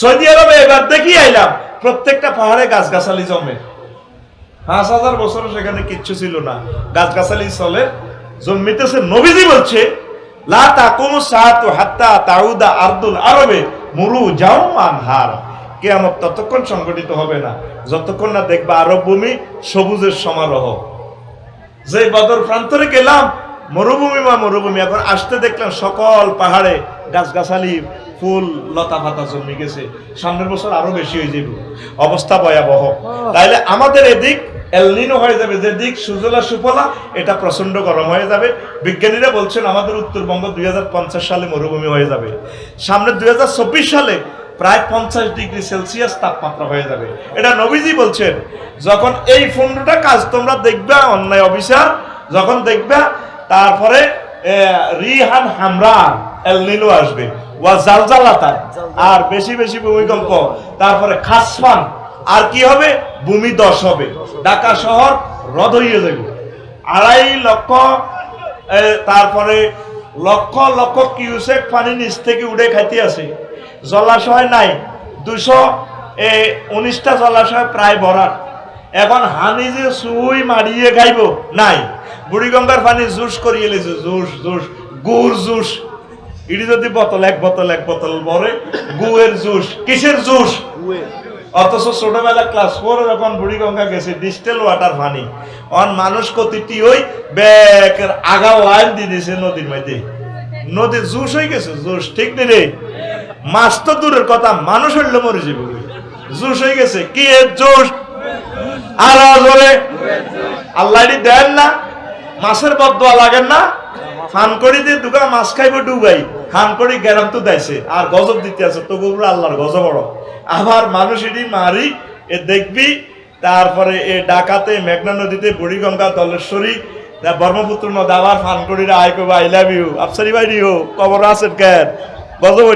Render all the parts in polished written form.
Saudi আরবে এবার দেখি আইলাম প্রত্যেকটা পাহাড়ে গাছগাছালি জমে। 5000 বছর সেখানে কিচ্ছু ছিল না, গাছগাছালি চলে, জন্মিতেছে। নবীজি বলছে লা তাকুমু সাআতু হাত্তা তাউদা আরদুল আরবে মুরু জাওমান হার। কিয়ামত ততক্ষণ সংগঠিত হবে না যতক্ষণ না দেখবা আরব ভূমি সবুজের সমারোহ। যে বদর প্রান্তরে গেলাম মরুভূমি বা মরুভূমি, এখন আসতে দেখলাম সকল পাহাড়ে গাছগাছালি, ফুল লতা পাতা জন্মে গেছে। সামনের বছর আরো বেশি হয়ে যাবে, অবস্থা ভয়াবহ। তাইলে আমাদের এদিক এলনিনো হয়ে যাবে, যেদিক সুজলা সুফলা এটা প্রচন্ড গরম হয়ে যাবে। বিজ্ঞানীরা বলছেন আমাদের উত্তরবঙ্গ 2050 সালে মরুভূমি হয়ে যাবে। সামনে 2024 সালে প্রায় 50 ডিগ্রি সেলসিয়াস তাপমাত্রা হয়ে যাবে। এটা নবীজি বলছেন। যখন এই 15টা কাজ তোমরা দেখবা, অন্যায় অবিচার যখন দেখবা, তারপরে রিহান হামরা এলনিনো আসবে, ওয়া জালজালাতা আর বেশি বেশি ভূমিকম্প, তারপরে খাসফান, আর কি হবে ভূমি ধস হবে, ঢাকা শহর রদ হয়ে যাবে। 2.5 লক্ষ তারপরে লক্ষ লক্ষ কিউসেক পানি নিচ থেকে উড়ে খাইতে আছে। জলাশয় নাই, 219টা জলাশয় প্রায় ভরাট। এখন হানি যে সুই মারিয়ে খাইব নাই, বুড়িগঙ্গার পানি জুস করিয়ে লেছে, জুস জুস গুড় জুস। এটি যদি এক বোতল ভরে গুয়ের জুস, কিসের জুস? অথচ ছোটবেলা ক্লাস 4 যখন বুড়িগঙ্গা গেছে ডিস্টেল ওয়াটার পানি, অন মানুষ কতিটি ওই ব্যাকের আগা লাইন দিয়ে দিয়েছে নদীর মধ্যে, নদীর জুস হয়ে গেছে জুস। ঠিক নেই রে, মাছ তো দূরের কথা, মানুষ হইলে মরে যাবে, জুস হয়ে গেছে। কি এর জুস? আর বলে আল্লাহ দেন না, মাছের বদদোয়া লাগেন না, ফান করি দিয়ে দুগা মাছ খাইব ডুবাই, ফান করি গ্যারাম তো দেয়ছে আর গজব দিতে আছে, তবু আল্লাহর গজব বড়। আবার মানুষ এটি মারি এ দেখবি। তারপরে এ ডাকাতে, মেঘনা নদীতে, বুড়িগঙ্গা, দলেশ্বরী, ব্রহ্মপুত্র নদী আবার ফান করি আয় কব আই লাভ ইউ আফসারি বাইরি হো কবর আছে ক্যার গজব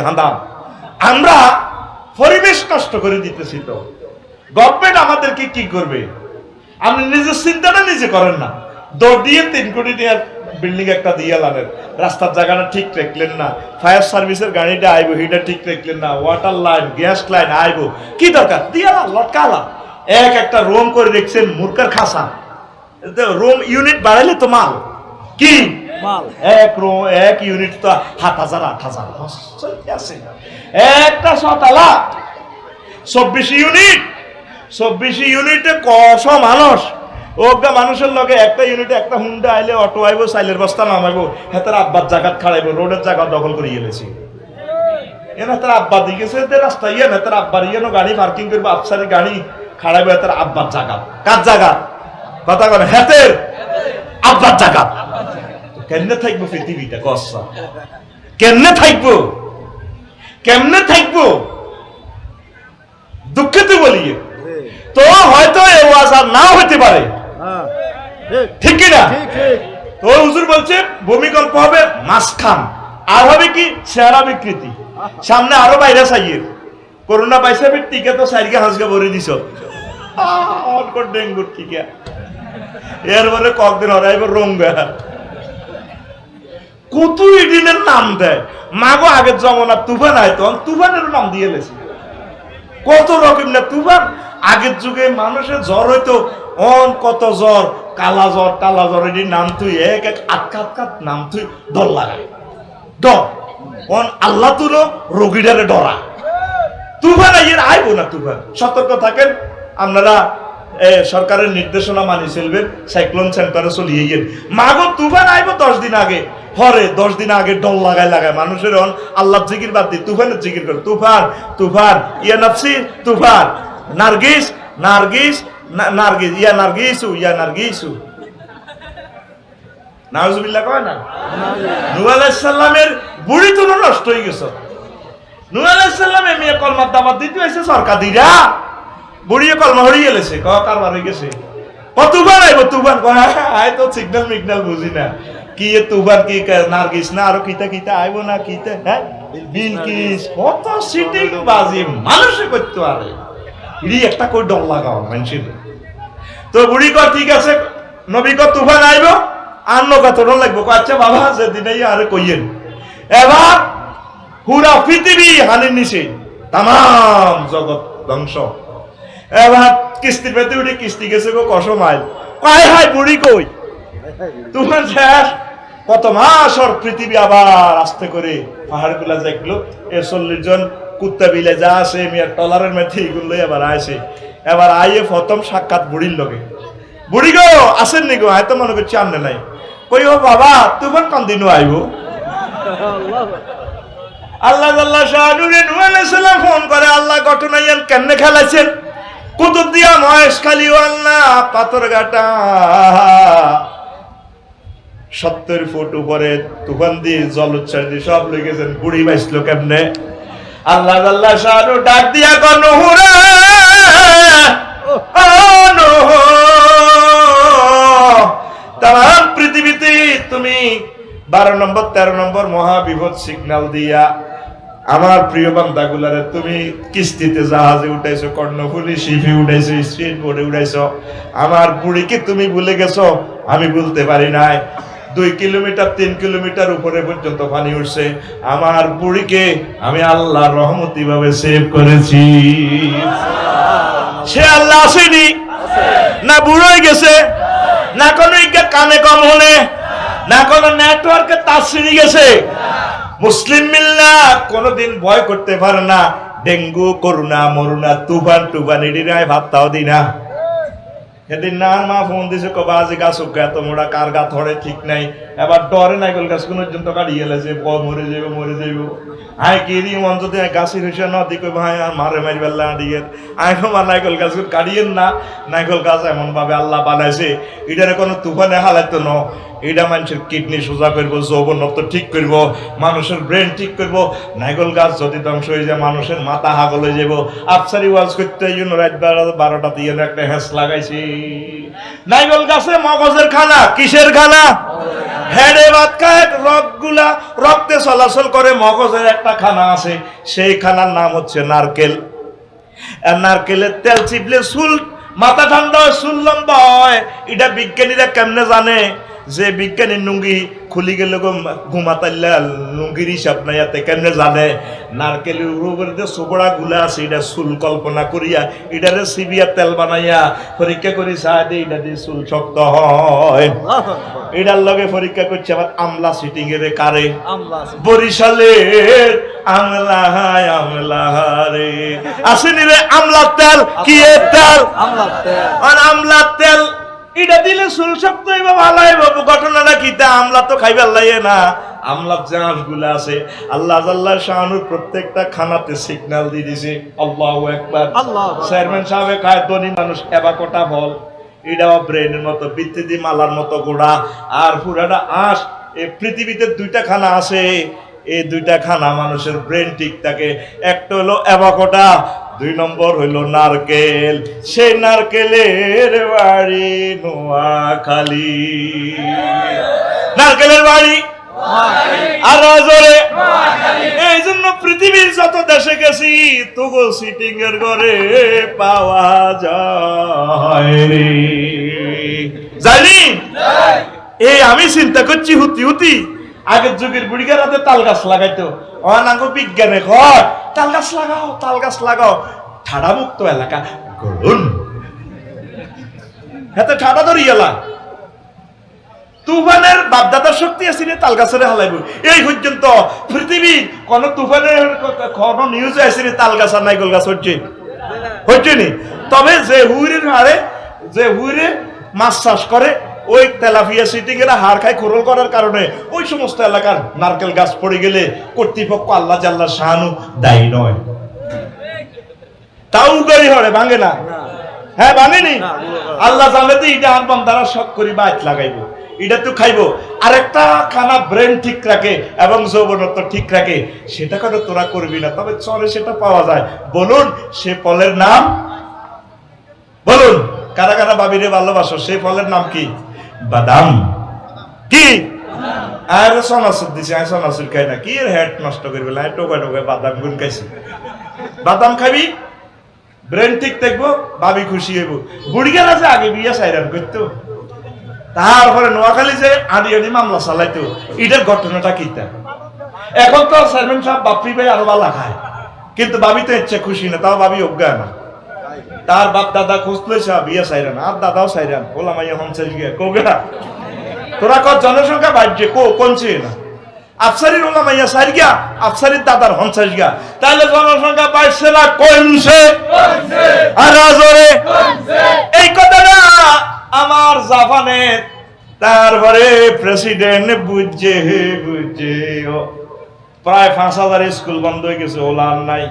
হাঁদাম। আমরা পরিবেশ নষ্ট করে দিতেছি। তো গভর্নমেন্ট আমাদেরকে কি করবে? আপনি নিজের চিন্তাটা নিজে করেন না। দৌড় দিয়ে 3 কোটি টাকার বিল্ডিং একটা দিয়ে লানেন, রাস্তার জায়গাটা ঠিক রাখলেন না, ফায়ার সার্ভিসের গাড়িটা আইব সেটা ঠিক রাখলেন না, ওয়াটার লাইন গ্যাস লাইন আইব, কি দরকার দিয়ালা লটকালা। একটা রুম করে দেখছেন মূর্খার খাসা, রুম ইউনিট বাড়াইলে তো মাল কি মাল, এক ইউনিট তো 7,000 8,000 আছে। একটা 7 24 ইউনিট, 24 ইউনিটে কত মানুষ? ওগা মানুষের লগে একটা ইউনিটে একটা হুন্ডা আইলে অটো আইব, সাইলের বস্তা নামাইবো, হেতার আব্বার জায়গা খাড়াইবো, রোডের জায়গা দখল করে গেলেছি। এনে তার আব্বা দিকেছে রাস্তা ইয়ে না, তার আব্বার ইয়েনো গাড়ি পার্কিং করবো, আফসারি গাড়ি খাড়াইবো তার আব্বার জায়গা। কার জায়গা? কথা বলে হেতের আব্বার জায়গা। কেমনে থাকবো পৃথিবীটা? কষ্ট কেমনে থাকবো? কেমনে থাকবো? দুঃখিত বলি তো হয়তো এ ওয়াজ আর নাও হতে পারে, ঠিক কিনা? তো হুজুর বলছে ভূমিকম্প হবে, মাঝখান আর হবে কি চেহারা বিকৃতি। সামনে আরো ভাইরাস আইয়ে, করোনা ভাইরাসের টিকা তো সাইডকে হাঁসকে ভরে দিছ, ডেঙ্গুর টিকা এরপরে কয়েকদিন হরাইব রোঙ্গা, কত এদিনের নাম দেয়। মাগো আগের জমানা তুফান আইতো, তুফানের নাম দিয়ে লেছে কত রকম না তুফান। আগের যুগে মানুষের জ্বর হইতো, কত জ্বর, কালা জ্বর টালা জ্বর, এটি নাম তুই এক আটকাত নাম তুই ডর লাগায়, ডর আল্লাহ তুলো রোগীটারে ডরা। তুফান আইয়ের আইব না, তুফান সতর্ক থাকেন আপনারা, সরকারের নির্দেশনা মানি চলবেন, সাইক্লোন সেন্টারে চলিয়ে গেল। মাগো তুফান আইব 10 দিন আগে, হরে 10 দিন আগে ডল লাগায় মানুষের আল্লাহ জিকির বাদ দিয়ে তুফানের জিকির করে, তুফান তুফান ইয়া নফসি তুফান, নার্গিস নার্গিস নার্গিস ইয়া নার্গিসু ইয়া নার্গিসু, নাউজুবিল্লাহ কয় না। নূহ আলাইহিস সালামের বুড়ি তো নষ্ট হয়ে গেছে। নূহ আলাইহিস সালাম এমনি কলমার দাওয়াত দিতে হইছে, সরকার দিরা বুড়িয়ে কলমা হরিয়ে গেছে, কারবার হয়ে গেছে। তুফান আইব, তুফান আয় তো সিগন্যাল মিগন্যাল বুঝি না, কি তুফান কি নার্গিস না আরো কিতা কিতা আইব না কিতা, হ্যাঁ বিলকিস, কত সিটিং বাজি মানুষে করতে পারে। একটা কই ডর লাগাও মানুষের। তো বুড়ি কয় ঠিক আছে, নবী কয় তুফান আইব, আর নৌকা তোর লাগবো। আচ্ছা বাবা যেদিন আরে কইয়েন। এবার পুরা পৃথিবী হানির নিচে তামাম জগৎ ধ্বংস। এবার কিস্তির পেতে উঠে কিস্তি গেছে গো কশো মাইল, কয় হাই বুড়ি কই তোমার শেষ কত মাস ওর পৃথিবী আবার আস্তে করে পাহাড় গুলা দেখলো। 40 জন কুত্তা বিলে যা আছে মিয়া টলারের মেথি এগুলো এবার আসে। এবার আইয়ে প্রথম সাক্ষাৎ বুড়ির লগে, বুড়ি গো আসেন নি গো? হয়তো মনে করছি আনলে নাই। কই ও বাবা তুফান কোন দিনও আইব? আল্লাহ আল্লাহ শাহনুরে নূহ আলাইহিস সালাম ফোন করে, আল্লাহ ঘটনা ইয়ান কেমনে খেলাইছেন? কুতুব দিয়া মহেশ খালি আল্লাহ পাথর ঘাটা 70 ফুট উপরে তুফান দিয়ে জলোচ্ছ্বাস দিয়ে সব লেগেছেন। বুড়ি বাইসলো কেমনে? আল্লাহ আল্লাহ শাহনু ডাক দিয়া কর নূহ রে, ও নূহ তাম পৃথিবীতে তুমি 12 নম্বর 13 নম্বর মহাবিপদ সিগন্যাল দিয়া আমার প্রিয় বান্দাগুলারে তুমি কিস্তিতে জাহাজে উঠাইছো, কর্ণফুলী শিপে উঠাইছো, স্পিড বোর্ডে উঠাইছো। আমার বুড়িকে তুমি ভুলে গেছো, আমি বলতে পারি নাই। 2 কিলোমিটার 3 কিলোমিটার উপরে পর্যন্ত পানি উঠছে। আমার বুড়িকে আমি আল্লাহর রহমতি ভাবে সেভ করেছি। সে আল্লাহ আসেনি না, বুড়োই গেছে না, কোনো কানে কম হলে না, কোনো নেটওয়ার্কে তার ছিঁড়ে গেছে। মুসলিম মিল্লা কোনদিন ভয় করতে পারে না। ডেঙ্গু করোনা মরুনা তুফান টুফান এটি নাই ভাবতাও দি না। সেদিন না মা ফোন দিছে কবা আজি গাছ এত মোড়া কার গা ধরে ঠিক নাই। এবার ডরে নাইকল গাছ কোন পর্যন্ত কাটিয়ে গেছে, মরে যাইব মরে যাইব। আয় কি দি মন যদি গাছের হইছে না দিকে ভাই আর মারে মারি বেলা দিয়ে আয় আমার নাইকল গাছ কাটিয়েন না। নাইকল গাছ এমন ভাবে আল্লাহ বানাইছে এটারে কোনো তুফানে হালাইতো ন। এটা মানুষের কিডনি সোজা করবো, যৌবনত্ব ঠিক করবো, মানুষের ব্রেন ঠিক করবো। নাইকল গাছ যদি ধ্বংস হয়ে যায় মানুষের মাথা হাগল হয়ে যাবো। আফসারি ওয়াজ করতে এই জন্য রাত 12টা দিয়ে একটা হ্যাঁস লাগাইছি। নাইকল গাছে মগজের খানা, কিসের খানা? হেডে ভাত খায়, রক্তগুলা রক্তে চলাচল করে, মগজের একটা খানা আছে, সেই খানার নাম হচ্ছে নারকেল। আর নারকেলের তেল চিপলে চুল মাথা ঠান্ডা হয়, চুল লম্বা হয়। এটা বিজ্ঞানীরা কেমনে জানে? যে বিজ্ঞানী লুঙ্গি খুলি গেলে ঘুমাতাইলা লুঙ্গির হিসাব নাই, এতে কেমনে জানে? নারকেলের উপরে যে চোপড়া গুলা আছে এটা চুল কল্পনা করিয়া এটারে সিবিয়া তেল বানাইয়া পরীক্ষা করি চায় দিয়ে এটা দিয়ে চুল শক্ত হয়। এটার লগে পরীক্ষা করছে আবার আমলা সিটিং এর কারে বরিশালের আমলা হায় আমলা রে আসেনি রে আমলার তেল। কি এর তেল? আমলার তেল। আর আমলার তেল এটা দিলে চুল শক্ত হইব, ভালো হইব। ঘটনাটা কি? তা আমলা তো খাইবার লাগে না। আমলার যে আঁশগুলো আছে আল্লাহ আল্লাহ শাহানুর প্রত্যেকটা খানাতে সিগন্যাল দিয়ে দিছে। আল্লাহু আকবার। চেয়ারম্যান সাহেব খায় ধনী মানুষ এবাকোটা ফল, এটাও ব্রেনের মতো বিদ্যুতি মালার মতো গোড়া আর পুরাটা আঁশ। এই পৃথিবীতে 2টা খানা আছে, এই 2টা খানা মানুষের ব্রেন ঠিক থাকে। একটা হলো অ্যাভোকাডো, 2 নম্বর হইল নারকেল। সেই নারকেলের বাড়ি নোয়াখালী। নারকেলের বাড়ি আর জোরে। এই জন্য পৃথিবীর যত দেশে গেছি তবু সিটিং এর ঘরে পাওয়া যায় রে। জানি এই আমি চিন্তা করছি হুতি হুতি আগের যুগের বুড়িগার হাতে তাল গাছ লাগাইতো। অনাঙ্গ বিজ্ঞানে কয় তাল গাছ লাগাও, তাল গাছ লাগাও। ঠাডা মুক্ত এলাকা করুন, হাতে ঠাডা ধরি এলা তুফানের বাপদাদার শক্তি আছে রে তাল গাছের হালাইব। এই পর্যন্ত পৃথিবী কোন তুফানের কোন নিউজ আছে রে তাল গাছ আর নাইকল গাছ হচ্ছে হচ্ছে নি। তবে যে হুইরের হারে যে হুইরে মাছ চাষ করে ওই তেলাপিয়া সিটিং এরা হাড় খায় খোরল করার কারণে ওই সমস্ত এলাকার নারকেল গাছ পড়ে গেলে কর্তৃপক্ষ আল্লাহ জাল্লাহ শাহানু দায়ী নয়। তাও গাড়ি হরে ভাঙে না। হ্যাঁ ভাঙেনি। আল্লাহ জানলে এটা আর বান্দারা শখ করি বাইত লাগাইবো, এটা তো খাইবো। আরেকটা খানা ব্রেন ঠিক রাখে এবং যৌবনত্ব ঠিক রাখে, সেটা কেন তোরা করবি না? তবে চরে সেটা পাওয়া যায়। বলুন সে ফলের নাম, বলুন কারা কারা বাবিরে ভালোবাসো? সেই ফলের নাম কি? বাদাম। কি আর সনাসুর দিছে? আমি সনাসুর খাই না। কি এর হেড নষ্ট করবে? টোকা টোকা বাদাম গুন খাইছি। বাদাম খাবি, ব্রেন ঠিক থাকবো, ভাবি খুশি হইব। বুড়িগার আছে আগে বিয়া সাইরান করতো, তারপরে নোয়াখালী যে আদি আদি মামলা চালাইতো। এটার ঘটনাটা কি? এখন তো চেয়ারম্যান সাহেব বাপরি ভাই আরো বালা খায়। কিন্তু ভাবি তো ইচ্ছে খুশি না, তাও ভাবি অজ্ঞা না। তার বাপ দাদা খুঁজলে বিয়ে চাইরান, আর দাদাও চাইরান, ওলা মাইয়া হমসাই গিয়া কোগা তোরা কত জনসংখ্যা বাড়ছে কোনছে না আফসারির ওলা মাইয়া সাইর গিয়া, আফসারির দাদার হমসাই গিয়া, তাহলে জনসংখ্যা বাড়ছে না কমছে? আর জোরে এই কথাটা আমার জাপানের তারপরে প্রেসিডেন্ট বুঝছে প্রায় 5,000 স্কুল বন্ধ হয়ে গেছে, ওলান নাই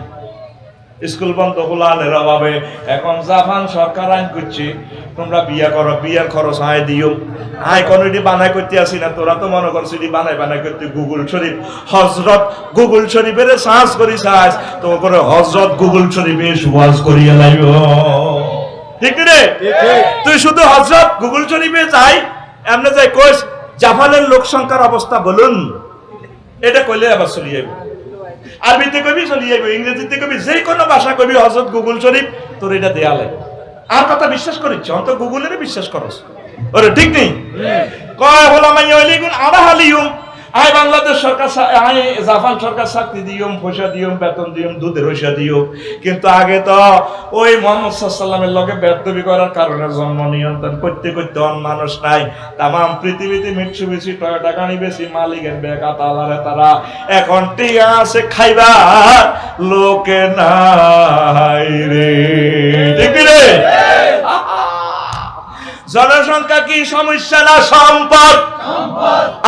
স্কুল বন্ধ, ওলানের অভাবে এখন জাপান সরকার আইন করছে তোমরা বিয়া করো, বিয়ার খরচ আয় দিও। আয় কোন বানাই করতে আসি না, তোরা তো মনে করছি বানাই করতে গুগল শরীফ হজরত গুগল শরীফের সার্চ করি সার্চ তো করে হজরত গুগল শরীফে সুয়াজ করিয়া লাইব, ঠিক রে? তুই শুধু হজরত গুগল শরীফে যাই এমনি যাই কইস জাপানের লোক সংখ্যার অবস্থা বলুন, এটা কইলে আবার চলে যাবে। আরবিতে কবি চলে যাবে, ইংরেজিতে কবি, যে কোনো ভাষা কবি হজরত গুগল শরীফ তোর এটা দেয়া লাগে। আর কথা বিশ্বাস করিস অন্ত গুগলের বিশ্বাস করস, ওরে ঠিক নেই? কয় বলা মাইয়া হইলে গুণ আড়া হালিউম আয় বাংলাদেশ সরকার, আয় জাপান সরকার চাকরি দিয়ম, পয়সা দিয়ম, বেতন দিয়ম, দুধের পয়সা দিও। কিন্তু আগে তো ওই মোহাম্মদ সাল্লামের লগে বেদবি করার কারণে জন্ম নিয়ন্ত্রণ করতে করতে অন মানুষ নাই, তাম পৃথিবীতে মিটসু বেশি, টয়োটা গাড়ি বেশি, মালিকের বেকা তালারে তারা এখন টিয়া আছে খাইবা লোকে নাই রে, ঠিক রে? জনসংখ্যা কি সমস্যা না সম্পদ?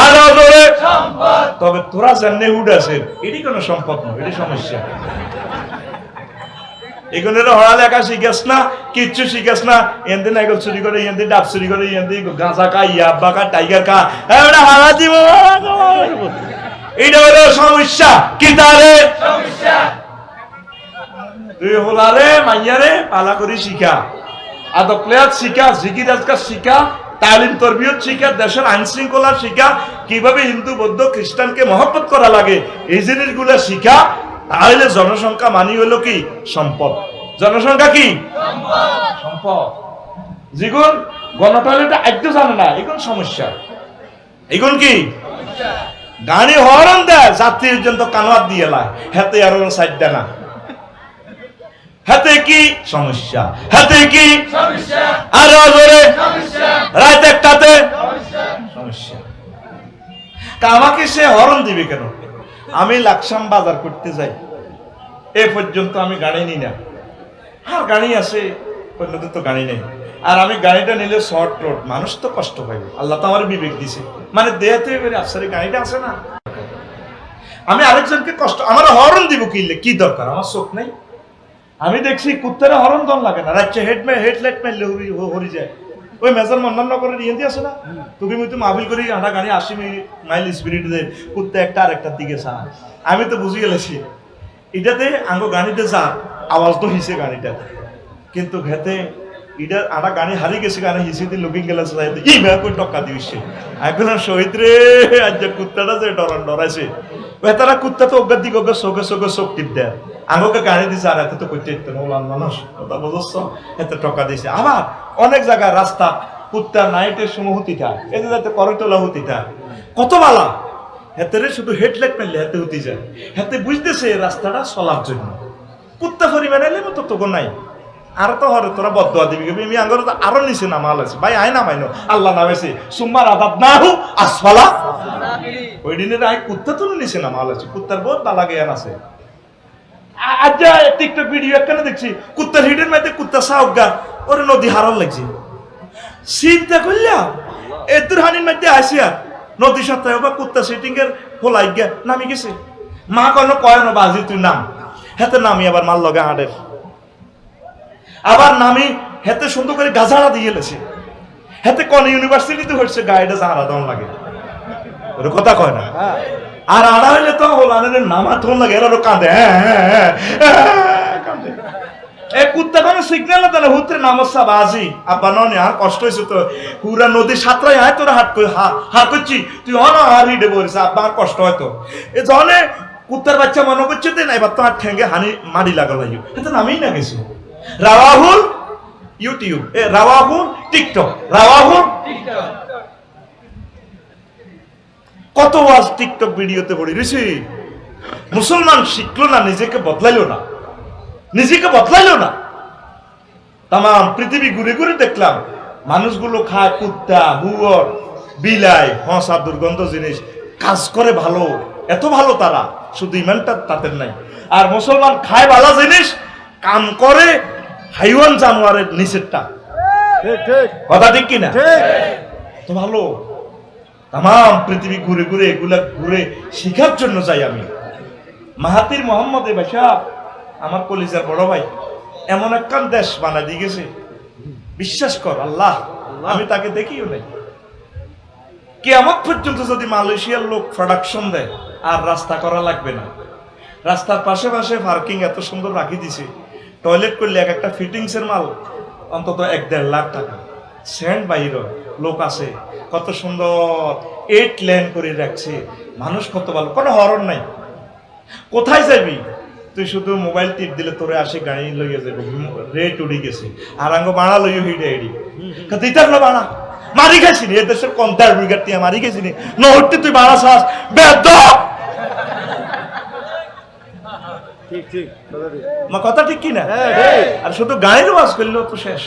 আরো জোরে সম্পদ। তবে তোরা জানলে উড়াছে এটি কোনো সম্পদ নয়, এটি সমস্যা। এগুলো হড়ালেখা শিখাস না, কিচ্ছু শিখাস না, এনদি নাইকল চুরি করে, এনদি ডাব চুরি করে, এনদি গাঁজা খা, ইয়াব্বা খা, টাইগার খা, হারা দিব, এটা হলো সমস্যা। কি তারে সমস্যা? তুই হলারে মাইয়ারে পালা করে শিখা, আদব প্লেয়ার শিখা, জিকির আজকার শিখা, তালিম তরবিয়ত শিখা, দেশের আইন শৃঙ্খলা শিখা, কিভাবে হিন্দু বৌদ্ধ খ্রিস্টানকে মহব্বত করা লাগে এই জিনিসগুলো শিখা, তাহলে জনসংখ্যা মানি হলো কি সম্পদ। জনসংখ্যা কি সম্পদ। যেগুন গণটয়লেটে একটু জানে না এগুন সমস্যা, এগুন কি গাড়ি হরন দেয় যাত্রী পর্যন্ত কানোয়ার দিয়ে লাই, হাতে আর সাইড দেয় না, হাতে কি সমস্যা, হাতে কি সমস্যা, আর জোরে সমস্যা, রাত একটাতে সমস্যা। আমাকে সে হরন দিবে কেন? আমি লাকসাম বাজার করতে যাই, এ পর্যন্ত আমি গাড়ি নিই না, আর গাড়ি আছে পর্যন্ত তো গাড়ি নেই, আর আমি গাড়িটা নিলে শর্ট রোড, মানুষ তো কষ্ট পাইবে, আল্লাহ তো আমার বিবেক দিছে, মানে দেহাতে আফসারি গাড়িটা আছে না, আমি আরেকজনকে কষ্ট, আমার হরন দিব কিনলে কি দরকার, আমার চোখ নাই। আমি দেখছি কুত্তারা হরন দম লাগে না, রাজ্যে হেডলাইট মারলে হরি যায়। ওই মেজার মন্নানগরের ইয়েন্দি আছে না, তুমি মুই তো মাহফিল করি, আধা গাড়ি 80 মাইল স্পিড দেয়, কুত্তা একটা আরেকটার দিকে চা। আমি তো বুঝি গেলেছি এটাতে আঙ্গো গাড়িতে যা আওয়াজ তো হিসে গাড়িটা, কিন্তু ঘেতে এটা আধা গাড়ি হারিয়ে গেছে, গাড়ি হিসে দিয়ে লুকিং গেলে ই ভ্যা করে টক্কা দিয়েছে। এখন শহীদ রে আজ কুত্তাটা যে ডরাইছে, তারা কুত্তা তো অজ্ঞার দিকে অজ্ঞার চোখে চোখে চোখ টিপ দেয়, আঙ্গকে গাড়ি দিছে, আর এত তো করতে মানুষ কথা বুঝছ, এত টকা দিছে। আবার অনেক জায়গায় রাস্তা কুত্তা নাইটের সময় হতি থাকে, এতে যাতে করতলা হতি থাকে, কত বালা হেতে শুধু হেডলাইট মারলে হেতে হতি যায়, হেতে বুঝতেছে রাস্তাটা চলার জন্য। কুত্তা পরিমাণে মতো তোকে নাই, আর তো হরে তোরা বদয়া দিবি, আমি আঙ্গর আরো নিচে নামাল আছে, ভাই আয় নামাইনো আল্লাহ নামেছে সুম্মার আদাব না হু আসফালা, ওই দিনের আয় কুত্তা তো নিচে নামাল আছে, কুত্তার বহুত বালা জ্ঞান আছে। আজ টিকটক ভিডিও একখানে দেখছি, কুত্তার হিডের মধ্যে কুত্তা সাউগা ওরে নদী হারার লাগছে, চিন্তা করলাম এদের হানির মধ্যে আসিয়া নদী সপ্তাহে বা কুত্তা সিটিং এর ফোলাই গিয়া নামি গেছে, মা কোনো কয় না বাজি তুই নাম, হেতে নামি আবার মাল লগে হাঁটের, আবার নামি হেতে সুন্দর করে গাছাড়া দিয়ে গেলেছে, হেতে কোন ইউনিভার্সিটিতে হচ্ছে গাইডে জাহারা দম লাগে, ওর কথা কয় না। আর আড়া হইলে তো হোলানের নামা তোর লাগে, এরা কাঁদে, কাঁদে। এই কুত্তা কোনো সিগন্যাল দেয় না, হুত্রে নামসা বাজি আব্বা ননে, আর কষ্ট হয়েছে তো, পুরা নদী সাঁতরাই আয় তোরা হাট করছি, তুই অন আর হিডে বলিস আব্বা আর কষ্ট হয়তো, এ জনে কুত্তার বাচ্চা মনে করছে না, এবার তো আর ঠেঙ্গে হানি মারি লাগা লাগিও, এটা নামেই না গেছে। রাওয়াহুল ইউটিউব, রাওয়াহুল টিকটক, রাওয়াহুল টিকটক, কত ওয়াজ টিকটক ভিডিওতে পড়ি ঋষি, মুসলমান শিখলো না, নিজেকে বদলাইলো না, তাম পৃথিবী ঘুরে ঘুরে দেখলাম মানুষগুলো খায় কুত্তা, হুয়র, বিলাই, হসা, দুর্গন্ধ জিনিস, কাজ করে ভালো, এত ভালো তারা, শুধু ইমানটা তাদের নাই। আর মুসলমান খায় ভালো জিনিস, কাম করে হাইওয়ান জানোয়ারের নিচেরটা। কথা ঠিক কিনা? তো ভালো। তাম পৃথিবী ঘুরে ঘুরে এগুলা ঘুরে শিখার জন্য যাই আমি। মাহাতির মোহাম্মদ বাসা আমার কলিজার বড় ভাই এমন একখান দেশ বানা দিয়ে গেছে, বিশ্বাস কর আল্লাহ, আমি তাকে দেখিও নাই। কিয়ামত পর্যন্ত যদি মালয়েশিয়ার লোক প্রোডাকশন দেয় আর রাস্তা করা লাগবে না। রাস্তার পাশে পাশে পার্কিং এত সুন্দর রাখি দিছে, টয়লেট করলে এক একটা ফিটিংস এর মাল অন্তত 1-1.5 লাখ টাকা। স্যান্ড বাইর লোক আছে, কত সুন্দর 8 লেন করে রাখছে, মানুষ কত ভালো, কোনো হরণ নাই। কোথায় যাবি তুই? শুধু মোবাইল টিপ দিলে তোরে আসে গাড়ি লইয়া যাবে, রেট উড়ি গেছে, আর আঙ্গ বাড়া লইয়া হিডে এডি দিতার না বাড়া মারি খাইছি নি, এ দেশের কন্টার বিঘার টিয়া মারি খাইছি নি, নহরটি তুই বাড়া চাস বেদ। কথা ঠিক কি না? আর শুধু গাড়ির ওয়াজ করলেও তো শেষ,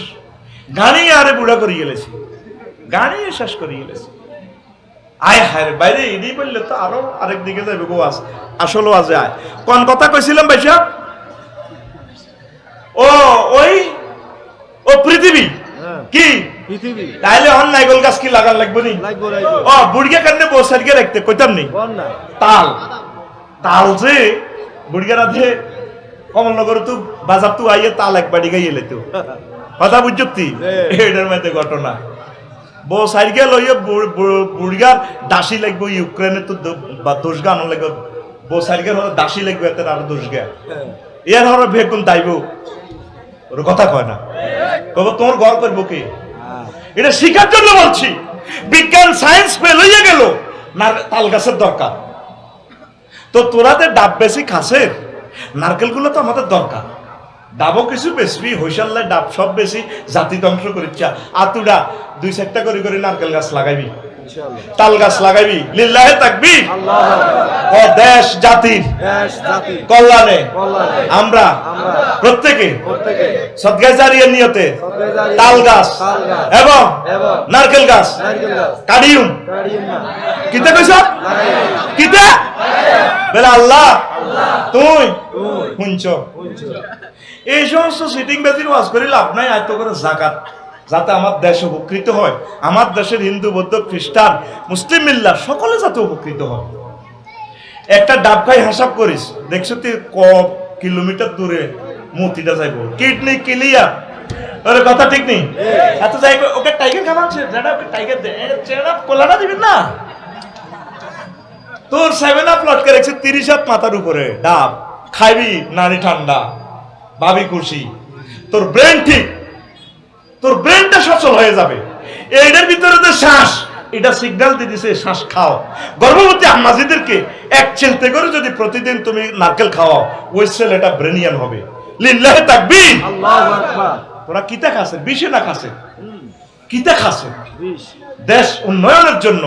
গাড়ি আরে বুড়া করিয়ে গেলেছি, গাড়ি শেষ করিয়ে গেলেছি। আয় হায় বাইরে এডি বললে তো আরো আরেক দিকে যাবে গো। আজ আসলে আজ আয় কোন কথা কইছিলাম ভাইসা? ও পৃথিবী কি পৃথিবী, তাইলে অন নাইগল গাছ কি লাগার লাগবে নি? ও বুড়িয়া কান্নে বসারিকে রাখতে কইতাম নি তাল যে বুড়িয়া রাধে কমলনগর তো বাজার তো আইয়ে তাল একবারই গাইয়ে তো কথা বুঝছি। এটার মধ্যে ঘটনা বউ সাইডকে লইয়া বুড়িয়ার দাসী লাগবে, ইউক্রেনের তো দোষ গান লাগবে, বউ সাইডকে দাসী লাগবে, এতে আরো দোষ গা এর হর বেগুন দাইব, ওর কথা কয় না, কব তোমার ঘর করবো কে? এটা শিখার জন্য বলছি। বিজ্ঞান সায়েন্স ফেল হইয়া গেল, না তাল গাছের দরকার তো তোরাদের ডাব বেশি খাসে, নারকেল গুলো তো আমাদের দরকার, ডাবও কিছু বেশি হইসাল্লায় ডাব সব বেশি জাতি ধ্বংস করিচ্ছা। আতুডা 2-4টা করে করে নারকেল গাছ লাগাইবি, তাল গাছ লাগাইবি, লিল্লাহে তাকবীর, ও দেশ জাতির কল্যাণে আমরা প্রত্যেকে সদকায়ে জারিয়ার নিয়তে তাল গাছ এবং নারকেল গাছ কাটিউম কিতে কইছ কিতে বলে আল্লাহ তুই শুনছ। এই সমস্ত সিটিং বেজির ওয়াজ করে লাভ নাই, আয়ত্ত করে যাকাত, যাতে আমার দেশ উপকৃত হয়, আমার দেশের হিন্দু বৌদ্ধ খ্রিস্টান মুসলিম মিল্লা সকলে যাতে উপকৃত হয়। একটা ডাব খাই হিসাব করিস, দেখছো তুই ক কিলোমিটার দূরে মতিটা যাইব, কিডনি ক্লিয়ার, ওর কথা ঠিক নেই, এত যাইব। ওকে টাইগার খাওয়াচ্ছে, যেটা ওকে টাইগার দেড় কোলাটা দিবেন না, তোর 7 আপ লটকে রেখেছে 30 হাত মাথার উপরে, ডাব খাইবি, নারী ঠান্ডা, ভাবি খুশি, তোর ব্রেন ঠিক, তোর ব্রেনটা সচল হয়ে যাবে। এইটার ভিতরে যে শ্বাস, এটা সিগন্যাল দিতেছে শ্বাস খাও। গর্ভবতী আম্মাজিদেরকে এক চিলতে করে যদি প্রতিদিন তুমি নারকেল খাওয়াও, ওই ছেলেটা ব্রেনিয়ান হবে। লিল্লাহে তাকবীর, আল্লাহু আকবার। তোরা কিতা খাসে? বিষে না খাসে, কিতা খাসে? দেশ উন্নয়নের জন্য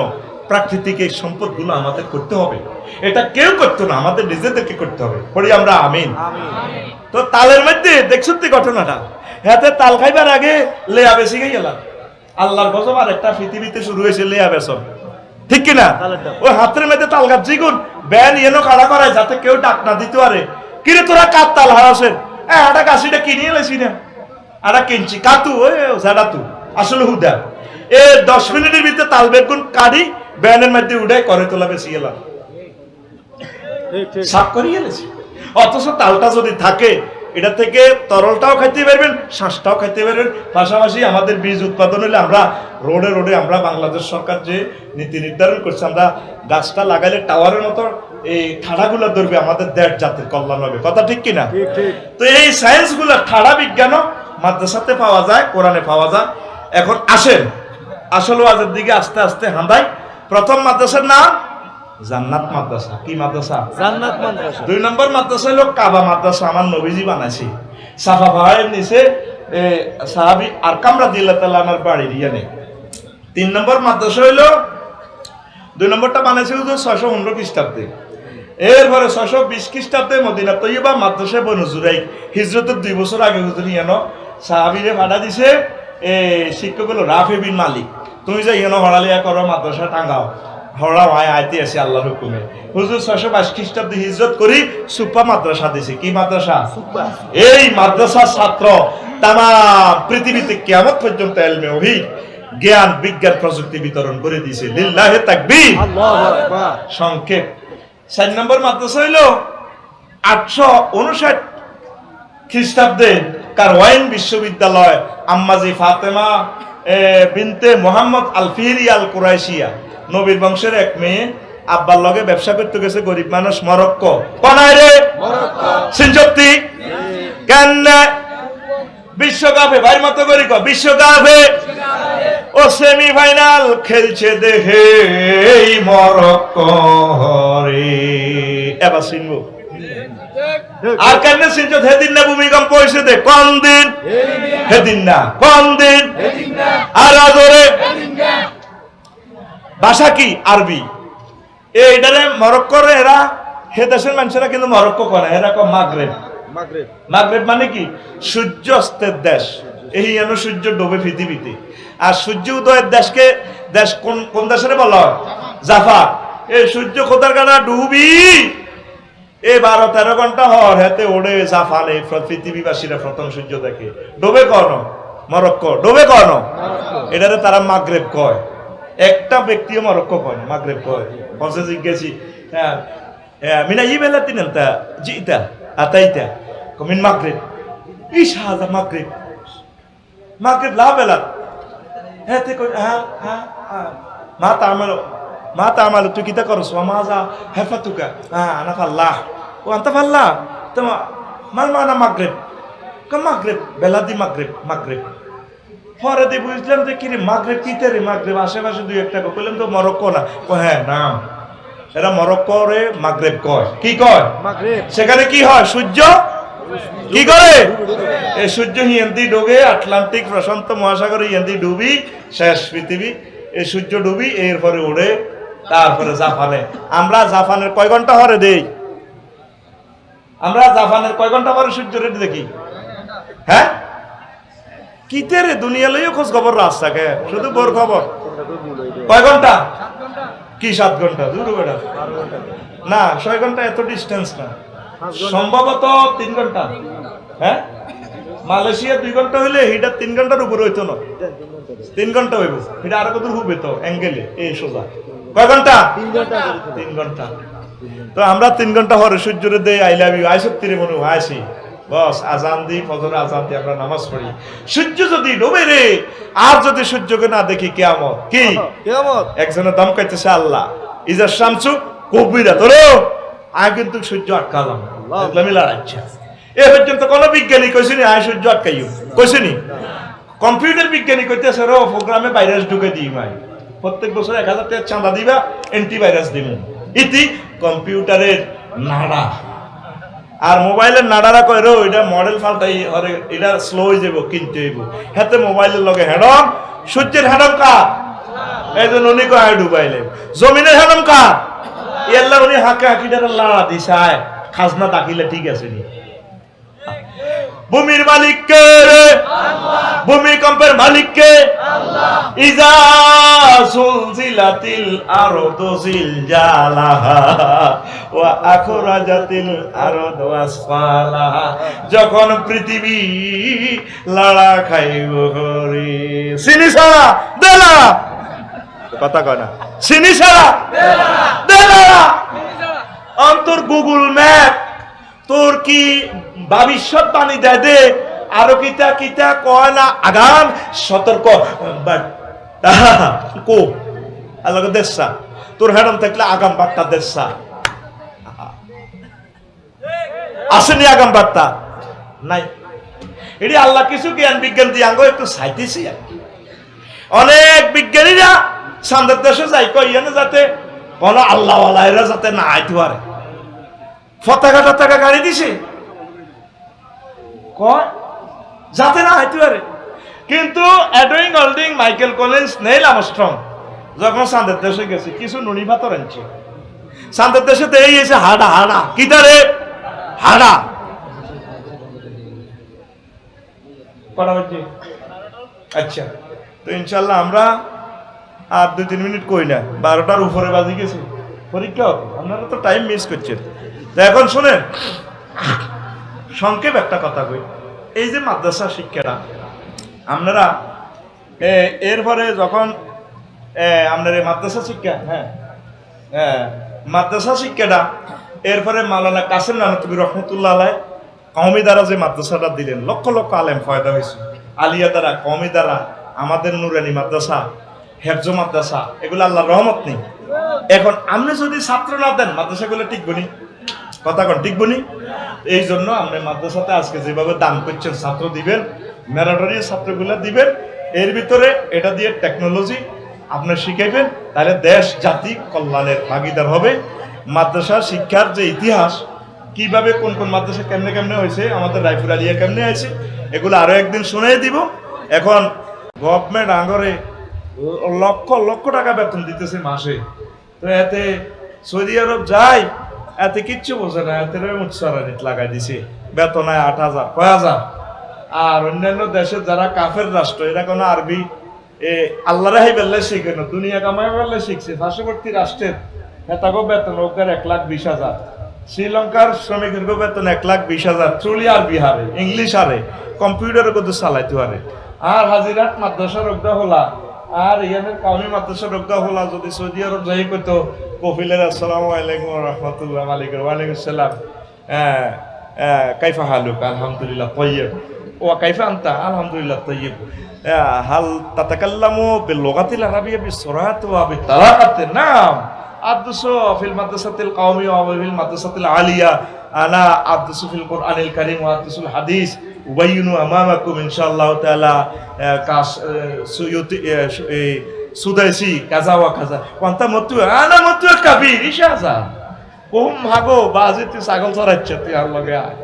প্রাকৃতিক এই সম্পদগুলো আমাদের করতে হবে, এটা কেউ করতো না, আমাদের নিজেদেরকে করতে হবে। পড়ি আমরা আমিন। তো তালের মধ্যে দেখছো তুই ঘটনাটা, হাতে তাল খাইবার আগে লেয়া বেশি গিয়ে গেলাম, আল্লাহর গজব আর একটা পৃথিবীতে শুরু হয়েছে লেয়া বেসন, ঠিক কিনা? ওই হাতের মধ্যে তাল গাছ জিগুন ব্যান এনো কাড়া করায় যাতে কেউ ডাক না দিতে পারে, কিরে তোরা কার তাল হারাছেন? আটা কাশিটা কিনিয়ে লেছি না, আটা কিনছি কাতু ওই জাডা তু আসলে হুদা এ 10 মিনিটের ভিতরে তাল বেগুন কাটি ব্যানের মধ্যে উঠাই করে তোলা বেশি গেলাম, সাফ করিয়ে গেলেছি। অথচ তালটা যদি থাকে, এটা থেকে তরলটাও খাইতে পারবেন, শ্বাসটাও খাইতে পারবেন। পাশাপাশি আমাদের বীজ উৎপাদন হলে আমরা রোডে রোডে আমরা বাংলাদেশ সরকার যে নীতি নির্ধারণ করছে, আমরা গাছটা লাগাইলে টাওয়ারের মতো এই ঠাড়াগুলো ধরবে, আমাদের দেশ জাতির কল্যাণ হবে। কথা ঠিক কিনা? তো এই সায়েন্স গুলো ঠাড়া বিজ্ঞানও মাদ্রাসাতে পাওয়া যায়, কোরআনে পাওয়া যায়। এখন আসেন আসল ওয়াজের দিকে আস্তে আস্তে হাঁদাই। প্রথম মাদ্রাসার নাম জান্নাত মাদ্রাসা। কি মাদ্রাসা? জান্নাত মাদ্রাসা। 2 নম্বর মাদ্রাসা হলো কাবা মাদ্রাসা, আমার নবীজি বানাইছে। সাফা পাহাড়ের নিচে সাহাবী আরকাম রাদিয়াল্লাহু তাআলা আনহুর বাড়ির ইয়ানে। 3 নম্বর মাদ্রাসা হলো, 2 নম্বরটা বানাইছে 615 খ্রিস্টাব্দে। এরপরে 620 খ্রিস্টাব্দে মদিনা তৈয়বা মাদ্রাসা বনু জুরাইক হিজরতের 2 বছর আগে হুজুরি এনো সাহাবীরে ভাড়া দিছে শিক্ষক হলো রাফি বিন মালিক, তুমি যে এনো হড়ালিয়া করো মাদ্রাসা টাঙ্গাও হড়া হয় আইতে আছে আল্লাহর হুকুমে। হুজুর 622 খ্রিস্টাব্দে হিজরত করি সুপ্পা মাদ্রাসা দিছে। কি মাদ্রাসা? এই মাদ্রাসার ছাত্র তাম পৃথিবীতে কিয়ামত পর্যন্ত ইলমে ওহী জ্ঞান বিজ্ঞান প্রযুক্তি বিতরণ করে দিয়েছে। লিল্লাহি তাকবীর, আল্লাহু আকবার। সংক্ষেপ 4 নম্বর মাদ্রাসা হইল 859 খ্রিস্টাব্দে কারওয়াইন বিশ্ববিদ্যালয় আম্মাজি ফাতেমা বিনতে মোহাম্মদ আল ফিহরি আল কুরাইশিয়া, নবীর বংশের এক মেয়ে, আব্বার লগে ব্যবসা করতে গেছে, গরিব মানুষ, মরক্কো। কোনায় রে? মরক্কো। সিনচত্তি কেন বিশ্বকাপে ভাইয়ের মতো করি বিশ্বকাপে ও সেমিফাইনাল খেলছে দেখে মরক্কো রে। এবার চিনব আর কেন চিনছ? সেদিন না ভূমিকম্প হয়েছে দে কোন দিন? সেদিন না। কোন দিন? আর আজরে ভাষা কি? আরবি। এইটারে মরক্কোর এরা হে দেশের মানুষেরা কিন্তু মরক্কো করে, এরা কো মাগরেব। মাগরেব মানে কি? সূর্য অস্তের দেশ। এই যেন সূর্য ডোবে পৃথিবীতে, আর সূর্য উদয়ের দেশকে দেশ কোন দেশের বলা হয়? জাফা। এই সূর্য কোথার কাটা ডুবি এই 12-13 ঘন্টা হর হেতে ওড়ে জাফানে পৃথিবীবাসীরা প্রথম সূর্য দেখে। ডোবে কন মরক্কো, ডোবে কন এটারে তারা মাগরেব কয়। একটা ব্যক্তিও মরক্কো কয় না, মাগরেব কয়। বসে জিজ্ঞেসি মিনা ই বেলা তিনটা জিতা আতাইতা কমিন মাগরেব ইস হাজা মাগরেব মাগরেব লা বেলা হেতে কই হ্যাঁ হ্যাঁ মা তামাল তুই কিতা করছ? মাজা হেফাতুকা আনা ফাল্লাহ ও আনতা ফাল্লাহ তোমা মাল মানা মাগরেব মাগরেব বেলা দি মাগরেব পরে দিয়ে বুঝলাম যে কিরে মাগরেব কিতে রে? মাগরেব আশেপাশে 2-1টা বললাম তো মরক্কো না। হ্যাঁ নাম এরা মরক্কো রে মাগরেব কয়। কি কয়? মাগরেব। সেখানে কি হয়? সূর্য কি করে? এই সূর্য হিয়েন্দি ডোবে আটলান্টিক প্রশান্ত মহাসাগরে, হিয়েন্দি ডুবি শেষ পৃথিবী। এই সূর্য ডুবি এরপরে উড়ে তারপরে জাপানে। আমরা জাপানের কয় ঘন্টা হরে দেই? আমরা জাপানের কয় ঘন্টা পরে সূর্য রেডি দেখি? হ্যাঁ কিতে রে? দুনিয়া লইও খোঁজ খবর রাস্তাকে শুধু বোর খবর। কয় ঘন্টা? কি 7 ঘন্টা? দূর বেটা না, 6 ঘন্টা এত ডিস্টেন্স না, সম্ভবত 3 ঘন্টা। হ্যাঁ মালয়েশিয়া 2 ঘন্টা হইলে এটা 3 ঘন্টার উপরে হইতো না। 3 ঘন্টা হইব, এটা আরো কত হবে তো অ্যাঙ্গেলে এই সোজা। কয় ঘন্টা? 3 ঘন্টা। তো আমরা 3 ঘন্টা হরে সূর্যরে দেই আই লাভ ইউ আই সত্যি রে মনু আসি বস আজান দি, ফজর আজান দি আমরা নামাজ পড়ি। সূর্য যদি ডুবে রে, আর যদি সূর্যকে না দেখি কিয়ামত। কি কিয়ামত? একজনের দাম কাইতেছে আল্লাহ ইজা শামসু কবিরা ধরো আয়, কিন্তু সূর্য আটকালাম ইসলামী লড়াইছে। এ পর্যন্ত কোন বিজ্ঞানী কইছেনি আয় সূর্য আটকাইও? কইছেনি? কম্পিউটার বিজ্ঞানী কইতেছে রো প্রোগ্রামে ভাইরাস ঢুকে দিই ভাই, প্রত্যেক বছর 1000 টাকা চাঁদা দিবা, অ্যান্টিভাইরাস দিব। ইতি কম্পিউটারের নাড়া আর মোবাইলের নাড়ারা কয় রো এটা মডেল ফাল্টাই হরে, এটা স্লো হয়ে যাব কিনতে হইব। হাতে মোবাইলের লগে হেডম, সূর্যের হেডম কা এই যে উনি কয় ডুবাইলে, জমিনের হেডম কা আল্লাহ, উনি হাঁকে হাঁকিটার লাড়া দিছায় খাজনা দাখিলে ঠিক আছে নি। ভূমির মালিক কে রে? ভূমিকম্পের মালিক কে? আল্লাহ। ইজা সুলজিলাতিল আরদু জিলজালাহা ওয়া আখরাজাতিল আরদু আসফালাহা, যখন পৃথিবী লাড়া খাইব করে। চিনি ছাড়া দেলা কথা কয় না, চিনি ছাড়া দেলা অন্তর গুগল ম্যাপ তোর কি ভবিষ্যৎবাণী দেয় দে, আরো কিতা কিতা কয় না আগাম সতর্ক বাট কো আল্লাহ দেশা তোর হেডম থাকলে আগাম বার্তা দেশা আসেনি, আগাম বার্তা নাই। এটি আল্লাহ কিছু জ্ঞান বিজ্ঞান দিয়ে আঙ্গ একটু চাইতেছি। অনেক বিজ্ঞানীরা সান্দের দেশে যাই কই যাতে কোন আল্লাহওয়ালা এরা যাতে না আইতে পারে, পতাকা টতাকা গাড়ি দিছে কয় যাতে না আইতে পারে। কিন্তু Edwin Aldrin Michael Collins Neil Armstrong যখন চাঁদের দেশে গেছে কিছু নুনি পাথর আনছে, শান্তের দেশে তো এই এসে হাডা হাডা কিটা রে হাডা করা হচ্ছে। আচ্ছা, তো ইনশাল্লাহ আমরা আর 2-3 মিনিট কই না, 12টার উপরে বাজি গেছে পরীক্ষা হবে, আপনারা তো টাইম মিস করছেন। তো এখন শুনেন, সংক্ষেপ একটা কথা কই। এই যে মাদ্রাসা শিক্ষাটা আপনারা এরপরে যখন আপনার এই মাদ্রাসা শিক্ষা মাদ্রাসা শিক্ষাটা এরপরে মাওলানা কাসেম নানতুবি রহমতুল্লাহ আলাইহ কওমি দ্বারা যে মাদ্রাসাটা দিলেন, লক্ষ লক্ষ আলেম ফয়দা হয়েছে। আলিয়া দ্বারা, কওমি দ্বারা, আমাদের নুরানি মাদ্রাসা, হেফজ মাদ্রাসা, এগুলো আল্লাহর রহমত নেই। এখন আপনি যদি ছাত্র না দেন মাদ্রাসাগুলো টিকবনি, কথা কন টিকবনি। এই জন্য আপনি মাদ্রাসাতে আজকে যেভাবে দান করছেন, ছাত্র দিবেন, ম্যারাডরিয়া ছাত্রগুলো দিবেন, এর ভিতরে এটা দিয়ে টেকনোলজি আপনি শিখাইবেন, তাহলে দেশ জাতি কল্যাণের ভাগিদার হবে। মাদ্রাসা শিক্ষার যে ইতিহাস, কিভাবে কোন কোন মাদ্রাসা কেমনে কেমনে হয়েছে, আমাদের রায়পুর আলিয়া কেমনে আছে, এগুলো আরো একদিন শুনিয়ে দিব। এখন গভর্নমেন্ট আঙ্গরে লক্ষ লক্ষ টাকা বেতন দিতেছে মাসে, তো এতে সৌদি আরব যায়, এতে কিচ্ছু বোঝে না, এতে উৎসারানিত লাগাই দিছে, বেতন হয় 8,000 কয় আর অন্যান্য দেশের যারা কাফের রাষ্ট্র, এরা কোনো আরবি আল্লাহ রাহাই বেল্লা শিখে না, দুনিয়া কামাই বেল্লা শিখছে। পার্শ্ববর্তী রাষ্ট্রের হেতাগো বেতন ওকার 1,20,000, শ্রীলঙ্কার শ্রমিকের বেতন 1,20,000, চুলি আর বিহারে ইংলিশ আরে কম্পিউটারে কত চালাইতে পারে। আর হাজিরাট মাদ্রাসা রোগদা হলা, আর ইয়ানের কাউমি মাদ্রাসা রোগদা হলা, যদি সৌদি আরব যাই করতো কফিলের আসসালামু আলাইকুম রহমতুল্লাহ মালিকের ওয়ালাইকুম আসসালাম, কাইফা হালুক, আলহামদুলিল্লাহ তৈয়ব, ও কাইফা আনতা, আলহামদুলিল্লাহ তৈয়ব, হাল তাতাকাল্লামু বিল লুগাতিল আরাবিয়্যা বিসরাআত ওয়া বিতারাকাত। নাম আদসু ফিল মাদ্রাসাতিল কওমি ওয়া ফিল মাদ্রাসাতিল আলিয়া, আনা আদসু ফিল কুরআনিল কারীম ওয়া আদসুল হাদিস, উবাইয়িনু আমামাকুম ইনশাআল্লাহ তাআলা কাস সুয়ুতি সুদাইসি কাজা ওয়া কাজা কোনটা মতু আনা মতু কবির ইশাজা কোম ভাগো বাজিতে ছাগল চড়াচ্ছে তুই আর লগে আয়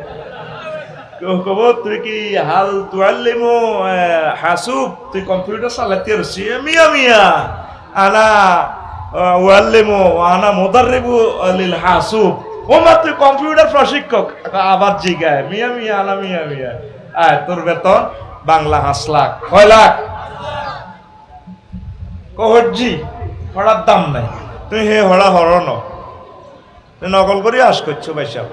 কব তুই কি হাল তুআল্লিমু হাসুব, তুই কম্পিউটার চালাতে রসি মিয়া মিয়া আনা ওয়াল্লিমু আনা মুদাররিবু লিল হাসুব, ও মা তুই কম্পিউটার প্রশিক্ষক, আবার জিগায় মিয়া মিয়া আনা মিয়া মিয়া। আয় তোর বেতন বাংলা 5 লাখ, কয় লাখ কহজি, হড়ার দাম নাই, তুই হে হড়া হরণ, তুই নকল করে আস করছো পয়সা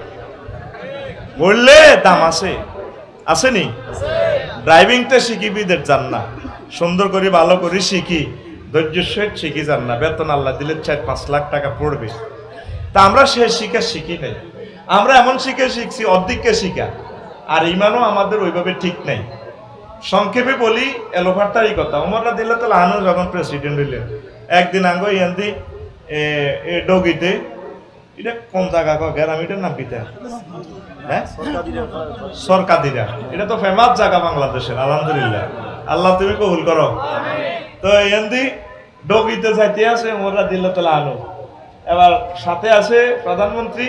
বললে দাম আছে, আসেনি? ড্রাইভিংটা শিখিবিদের যান না, সুন্দর করে ভালো করে শিখি, ধৈর্যের সহিত শিখি যান না, বেতন আল্লাহ দিলে 4-5 লাখ টাকা পড়বে। তা আমরা সে শিখা শিখি নাই, আমরা এমন শিখে শিখছি অর্ধেককে শিখা, আর ইমানও আমাদের ওইভাবে ঠিক নাই। সংক্ষেপে বলি, এলোফারটারই কথা, ওমর রাদিয়াল্লাহু তাআলা আনহু যখন প্রেসিডেন্ট হইলেন, একদিন আঙ্গ ইয়ান্দি ডগিতে, এটা কোন জায়গা গ্রামিটার নাম পিতা, হ্যাঁ সরকাদিরা, এটা তো ফেমাস জায়গা বাংলাদেশের, আলহামদুলিল্লাহ, আল্লাহ তুমি কবুল করো। তো ইয়ান্দি ডগিতে যাইতে আছে ওমর রাদিয়াল্লাহু তাআলা আনহু, এবার সাথে আছে প্রধানমন্ত্রী,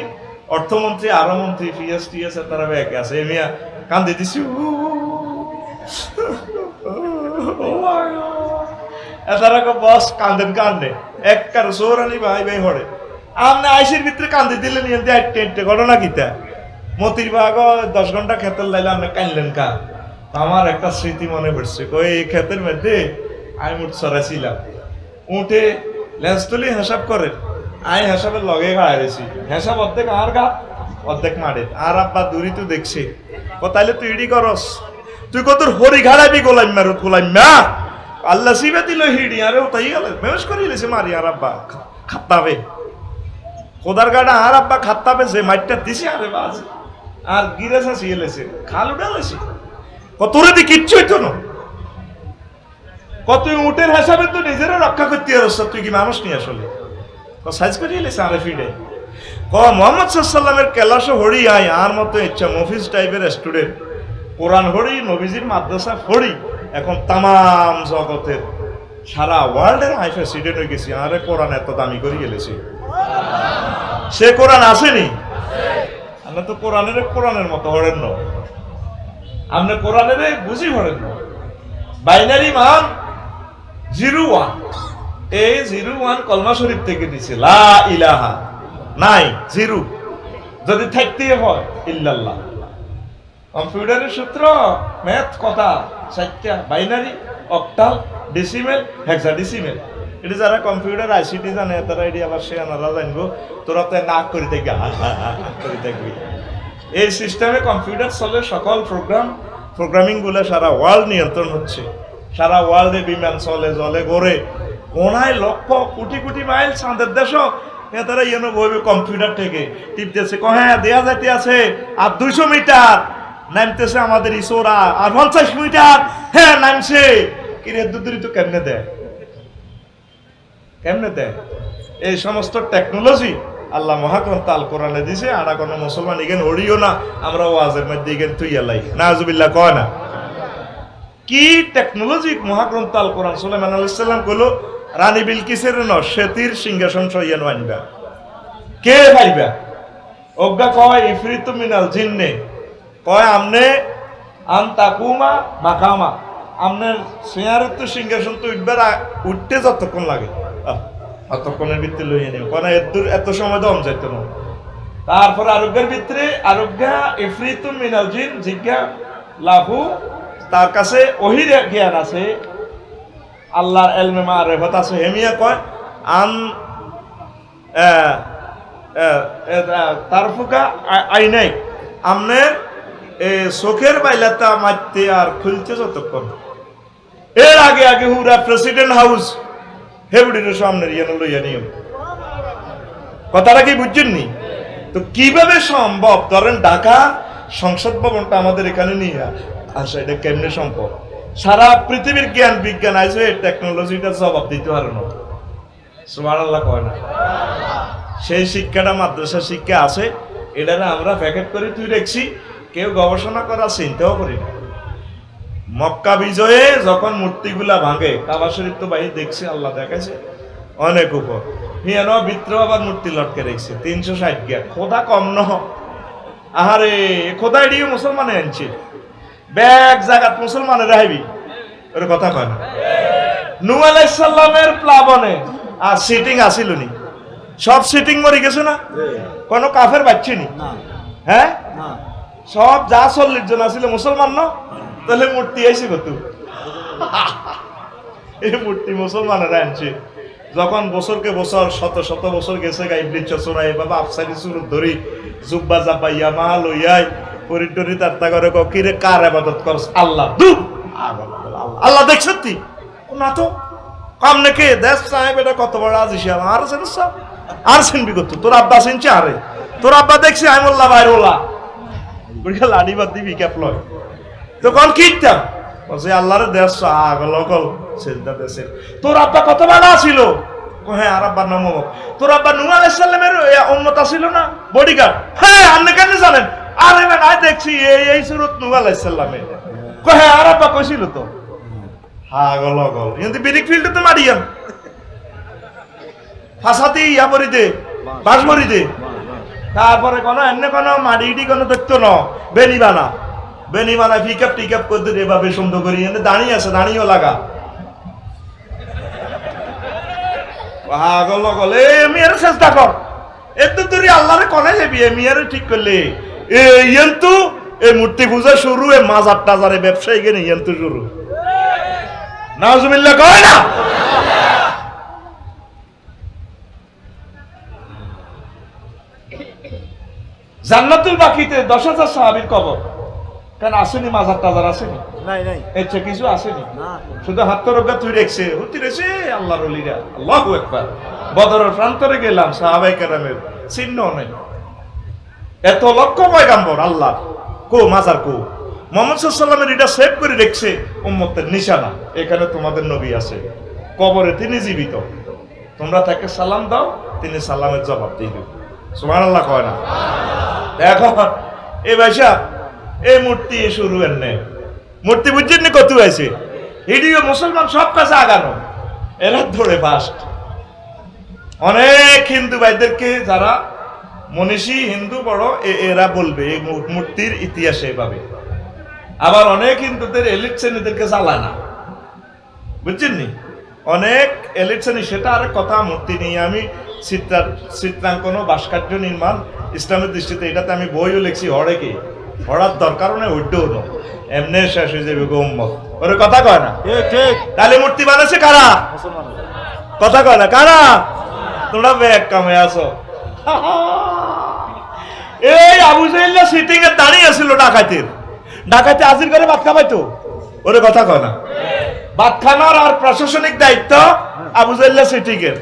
অর্থমন্ত্রী, আরো মন্ত্রী, পিএস টিএস, তারা ব্যাগে আছে, এমিয়া কান্দে দিছি, তারা বস কান্দেন কান্দে একবার সৌরানি ভাই ভাই হড়ে আমনে আইসির ভিতরে কান্দি দিলে নিয়ে টেন্টে ঘটনা কিতা মতির বাগ 10 ঘন্টা খেতের লাইলে আপনি কানলেন কা। আমার একটা স্মৃতি মনে পড়ছে, কই এই ক্ষেতের মধ্যে আমি উঠ সরাইছিলাম, উঠে লেন্স তুলি হিসাব করে, আমি হিসাবের লগে খাড়াই রয়েছি, হিসাব অর্ধেক আর গা অর্ধেক মারে, আর আব্বা দূরি তো দেখছে, তাইলে তুই ইডি করস, তুই কত হরি ঘাড়াবি গোলাম মারত গোলাম মা আল্লাহ সিবে দিল হিডি, আরে ও তাই গেল মেস করি লেছে মারি, আর আব্বা খাত্তাবে খোদার গাড়া, আর আব্বা খাত্তাবে যে মাইটটা দিছে, আরে বাজ আর গিরেছে শিয়েলেছে খাল উঠালেছে, কতরে দি কিচ্ছু হইতো না, কত উটের হিসাবে তো নিজেরা রক্ষা করতে পারছ, তুই কি মানুষ নিয়ে আসলে সাইজ করিয়ে লেছে আরে ফিডে মোহাম্মদ সাল্লামের কেলাস হরি আয় আর মতো ইচ্ছা মফিজ টাইপের স্টুডেন্ট, কোরআন হরি, নবীজির মাদ্রাসা হরি, এখন তাম জগতের সারা ওয়ার্ল্ডের হাই প্রেসিডেন্ট হয়ে গেছি, আরে কোরআন এত দামি করে গেলেছি, সে কোরআন আসেনি, আমরা তো কোরআনের মতো হরেন না, আমরা কোরআনের বুঝি হরেন না, বাইনারি মান 01, এই 01 কলমা শরীফ থেকে দিছে, লা ইলাহা নাই, জিরো। যদি থাকতেই হয় ইল্লাল্লাহ। কম্পিউটারের সূত্র ম্যাথ কথা 4টা, বাইনারি, অক্টাল, ডেসিমেল, হেক্সাডেসিমেল। এটা যারা কম্পিউটার আইসিটি জানে তারা এটি আবার সে আনারা জানবো। তোরা তো নাক করে থাকবি, করে থাকবি। এই সিস্টেমে কম্পিউটার চলে, সকল প্রোগ্রামিং গুলো সারা ওয়ার্ল্ড নিয়ন্ত্রণ হচ্ছে। সারা ওয়ার্ল্ডে বিমান চলে, জলে গড়ে, কোনায় লক্ষ কোটি কোটি মাইল চাঁদের দেশও তারা ইয়েনো বইবে কম্পিউটার থেকে টিপতেছে, হ্যাঁ দেয়া যাইতে আছে আর 200 মিটার, নামতেছে আমাদের ইসোরা আর 50 মিটার, হ্যাঁ নামছে। কিরে দুদুরি তো কেমনে দেয়, কেমনে দেয়? এই সমস্ত টেকনোলজি আল্লাহ মহাগ্রন্থ আল কোরআনে দিছে। আর কোনো মুসলমান ইগেন ওড়িও না, আমরা ওয়াজের মধ্যে ইগেন তুই এলাই নাজুবিল্লাহ কয় না। কি টেকনোলজি মহাগ্রন্থ আল কোরআন। সুলাইমান আলাইহিস সালাম কইলো রানী বিলকিসের ন সেতির সিংহাসন সইয়ান আনবা, কে ভাইবা? অজ্ঞা কয় ইফরিতু মিনাল জিন্নে, কয় আমনে আন তাকুমা মাকামা, আমনের চেয়ারের তো সিংহাসন তো উঠতে যতক্ষণ লাগে অতক্ষণের ভিতরে লইয়া নিও, কারণ এত সময় দম যাইত না। তারপর আরোগ্যের ভিতরে আরোগ্যা ইফরিতু মিনাল জিন জিজ্ঞা লাহু, তার কাছে ওহির জ্ঞান আছে, আল্লাহর ইলমে মারিফত আছে। হেমিয়া কয় আন তারফুকা আইনাই, আমনের চোখের বাইলাটা মারতে আর খুলতে যতক্ষণ। এর আগে আগে হুরা প্রেসিডেন্ট হাউস হেবুডির সামনে লইয়া নিও। কথাটা কি বুঝছেননি? তো কিভাবে সম্ভব? ধরেন ঢাকা সংসদ ভবনটা আমাদের এখানে নিয়ে আসা, এটা কেমনে সম্ভব? সারা পৃথিবীর জ্ঞান বিজ্ঞান আছে, টেকনোলজিটা জবাব দিতে পারে না। সুবহানাল্লাহ কয় না? সেই শিক্ষাটা মাদ্রাসা শিক্ষা আছে, এটা আমরা প্যাকেট করে তুই রেখছি, কেউ গবেষণা করার চিন্তাও করি না। মক্কা বিজয়ে যখন মূর্তিগুলা ভাঙে, কাবা শরীফ তো বাইরে দেখছি, আল্লাহ দেখাইছে অনেক উপর, হিয়ান ভিতর আবার মূর্তি লটকে রেখছে 360 গিয়া। খোদা কম নহ, আহারে খোদা এডিও মুসলমানে আনছে, ব্যাগ জাগাত মুসলমানের রাইবি, ওর কথা কয় না। নূহ আলাইহিস সালামের প্লাবনে আর সিটিং আসিল নি, সব সিটিং মরে গেছে না, কোনো কাফের বাচ্চিনি, হ্যাঁ সব যা 40 জন আসিল মুসলমান না, তাহলে মূর্তি আইসি কত? এই মূর্তি মুসলমানেরা আনছে। যখন বছরকে বছর শত শত বছর গেছে, গাইবলিচ চোরাই বাবা আফসারি সুরত ধরি জুব্বা জাপাইয়া মাল হইয়াই পরিটরি তার্তা করে কিরে কার ইবাদত করছ? আল্লাহ। আল্লাহ দেখছ তুই না তো কাম নাকি দেশ সাহেব, এটা কত বড় আজিস আর চিনছ? আর চিনবি কত? তোর আব্বা চিনছে? আরে তোর আব্বা দেখছি আমি মোল্লা বাইরোলা বুড়িয়া লাড়ি বাদ দিবি ক্যাপ লয় তো কল কিনতাম বলছে আল্লাহর দেশ আগল সেজদা দেশে। তোর আব্বা কত বড় ছিল? হ্যাঁ আর আব্বার নাম তোর আব্বা নূহ আলাইহিস সালামের উম্মত ছিল না, বডিগার্ড। হ্যাঁ আপনি কেন জানেন? আরে না নাই দেখছি এই সুরত নূহ আলাইহিস সালামে। হ্যাঁ আর আব্বা কইছিল তো, আগল আগল কিন্তু বিরিক ফিল্ড তো মারিয়াম ফাসাতি ইয়াবরি দে বাসবরি দে। তারপরে কোন এমনি কোন মাড়িটি কোন দেখতো না, বেনিবানা বেনিবানা পিকআপ টিকআপ করতে এভাবে সুন্দর করি, দাঁড়িয়ে আছে, দাঁড়িয়েও লাগা আগল আগল। এ মেয়ের চেষ্টা কর, এত দূরে আল্লাহরে কনে যাবি? এ মেয়ের ঠিক করলে ইয়েন্তু এই মূর্তি পূজা শুরু, এ মাজার টাজারে ব্যবসায়ী গেলে ইয়েন্তু শুরু। নাউজুবিল্লাহ কয় না? জান্নাতুল বাকিতে 10,000 সাহাবীর কবর, কেন আসেনি? মাজার টাজার আসেনি? নাই নাই, এর চেয়ে কিছু আসেনি, শুধু হাত রোগা তুই রেখছে হুতি রেছে আল্লাহর ওলিরা। আল্লাহু আকবার। বদরের প্রান্তরে গেলাম, সাহাবায়ে কেরামের চিহ্ন নাই, এত লক্ষ পয়গাম্বর আল্লাহ কো মাজার কো। মুহাম্মদ সাল্লাল্লাহু আলাইহি ওয়াসাল্লামের এটা সেভ করে রেখছে উম্মতের নিশানা, এখানে তোমাদের নবী আছে, কবরে তিনি জীবিত, তোমরা তাকে সালাম দাও, তিনি সালামের জবাব দিবে। সুবহানাল্লাহ কয় না? দেখো এই ভাইসা এই মূর্তি শুরু এনে মূর্তি বুঝছেন না কত আছে? এদিকে মুসলমান সব কাছে আগানো, এরা ধরে ফাস্ট। অনেক হিন্দু ভাইদেরকে যারা মনীষী হিন্দু বড়, এরা বলবে এই মূর্তির ইতিহাসে এভাবে। আবার অনেক হিন্দুদের এলিট শ্রেণীদেরকে চালায় না, বুঝছেন নি? অনেক এলিট শ্রেণী, সেটা আরেক কথা। মূর্তি নিয়ে আমি চিত্রাঙ্কন ও ভাস্কর্য নির্মাণ ইসলামের দৃষ্টিতে, এটাতে আমি বইও লিখছি, হরে কি হরার দরকারও নেই, উঠতেও না, এমনি শেষ হয়ে যাবে গম্মত। ওরে কথা কয় না, ঠিক। তাহলে মূর্তি বানাচ্ছে কারা? কথা কয় না, কারা? তোমরা ব্যাগ কামে আছো। এই আবু জাহেল সিটিং এ দাঁড়িয়ে ছিল ডাকাতে আজির করে ভাত খাবাইতো। ওরে কথা কয় না, ভাত খানার আর প্রশাসনিক দায়িত্ব আবু জাহেল সিটিং এর,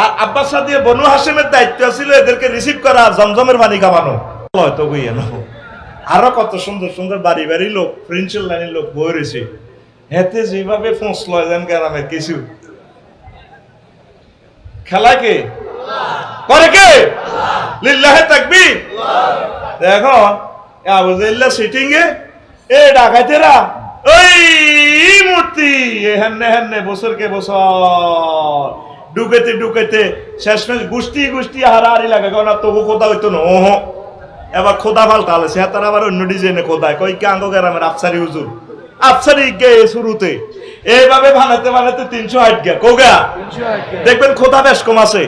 আর আব্বাস সাদিয়ে বনু হাসিমের দায়িত্ব ছিল এদেরকে রিসিভ করা, জমজমের পানি খাওয়ানো। হয়তো বুঝে না, আরো কত সুন্দর সুন্দর বাড়ি বাড়ি লোক, প্রিন্সিপাল লাইনের লোক বই রয়েছে, হেতে যেভাবে ফোঁস লয় যেন গ্রামের কিছু খেলা কে করে, কে? লিল্লাহে তাকবীর। দেখো আবু জাহেল সিটিং এ ডাকাতেরা ওই মূর্তি হেন্নে হেন্নে বছরকে বছর ঢুকেতে শেষমেশ গোষ্ঠী হারাহারি লাগে, কারণ তবু খোদা হইতো না। ওহ, এবার খোদা ফালতালে সে তারা আবার অন্য ডিজাইনে খোদায়, কই কে আঙ্গ গ্রামের আফসারি হুজুর, আফসারি গে শুরুতে এইভাবে বানাতে 308 গে কোগা দেখবেন খোদা বেশ কম আছে,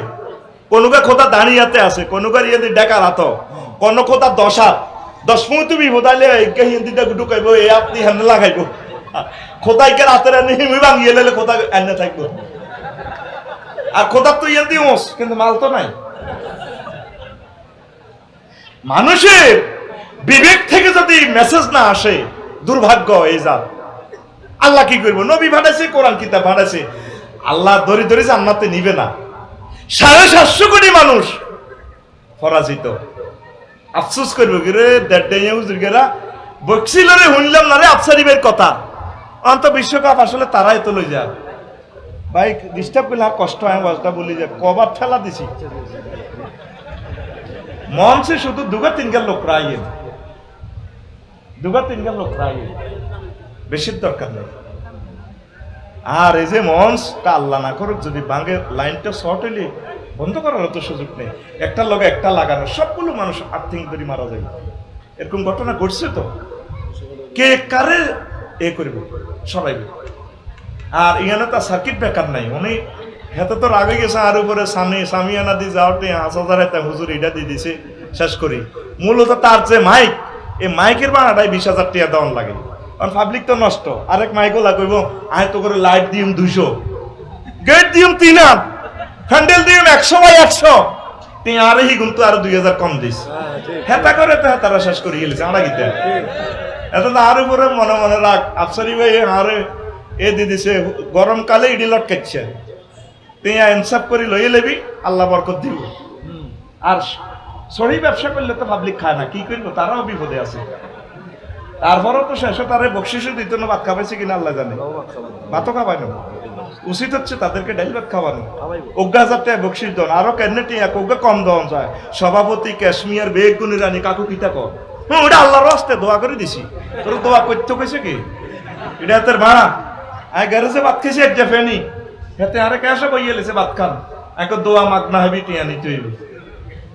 কোনগা খোদা দাঁড়িয়াতে আছে, কোনগা ইয়েদি ডেকার হাত, কোন খোদা 10 ফুট তুমি বোধাইলে হিন্দিটা ঢুকাইবো, এ আপনি হেন লাগাইবো, খোদাইকে রাতের এনে হিমি ভাঙিয়ে লেলে খোদা এনে থাকবো, আর খোদা তো ইয়েদি ওস কিন্তু মাল তো নাই। মানুষের বিবেক থেকে যদি মেসেজ না আসে, দুর্ভাগ্য এই জাত। আল্লাহ কি করবো? নবী পাঠাইছে, কোরআন কিতাব পাঠাইছে, আল্লাহ ধরি জান্নাতে নিবে না। 750 কোটি মানুষ পরাজিত, আফসোস করবো কি রে, দেড় বকছিল রে, শুনলাম না রে আফসারিবের কথা, অন্ত বিশ্বকাপ আসলে তারাই তো লই যায়। ভাই ডিস্টার্ব করলে কষ্ট হয়, বসটা বলি যে কবার ঠেলা দিছি মঞ্চে শুধু 2-3 লোকরা আইয়েন, 2-3 লোকরা আইয়েন, বেশির দরকার নেই। আর এই যে মঞ্চটা আল্লাহ না করুক যদি ভাঙে, লাইনটা শর্ট হইলে বন্ধ করার তো সুযোগ নেই, একটার লগে একটা লাগানো, সবগুলো মানুষ আর্থিং করে মারা যাবে। এরকম ঘটনা ঘটছে তো, কে কারে এ করবে সরাইবে। আর এখানে তো সার্কিট ব্রেকার নাই, উনি হেতে তো রাগে গেছে, আর উপরে সামিয়ানা দিয়ে যাওয়াতে 5,000 একটা হুজুর এটা দিয়ে দিছে শেষ করি। মূলত তার যে মাইক, এই মাইকের ভাড়াটাই 20,000 টাকা দেওয়ান লাগে, কারণ পাবলিক তো নষ্ট। আরেক মাইকও লাগাইব, আয় তো করে লাইট দিম 200, গেট দিম 3 হ্যান্ডেল দিম 100/100, তুই আরে হি কিন্তু আরো 2,000 কম দিস, হেতা করে তো হেতারা শেষ করে গেলেছে। আমরা গীতে এত আর উপরে মনে মনে রাখ, আফসারি ভাই আরে এ দিয়ে দিছে, গরমকালে ইডি লটকাচ্ছে, তুই ইনসাফ করে লইয়ে লেবি, আল্লাহ বরকত দিব। আর সহি ব্যবসা করলে তো পাবলিক খায় না, কি করবো, তারাও বিপদে আছে। তারপরও তো শেষে তারা বকশিসও দিত না, ভাত খাবাইছে কিনা আল্লাহ জানে, ভাতও খাওয়ানো উচিত হচ্ছে তাদেরকে, ডাইল ভাত খাওয়ানো, 1,000 টাকা বকশিস দেন, আরো কেন টিয়া কোগা কম দেওয়া যায়। সভাপতি কাশ্মীর বেগুনি রানী কাকু কিতা কর, ওটা আল্লাহর রাস্তে দোয়া করে দিছি, তোর দোয়া করতে কইছে কি, এটা তোর ভাড়া। আয় গ্যারেজে ভাত খেয়েছি এক ফেনি, হেতে আরে ক্যাশে বইয়ে লেছে ভাত খান, এক দোয়া মাগনা হবি, টিয়া নিতে হইব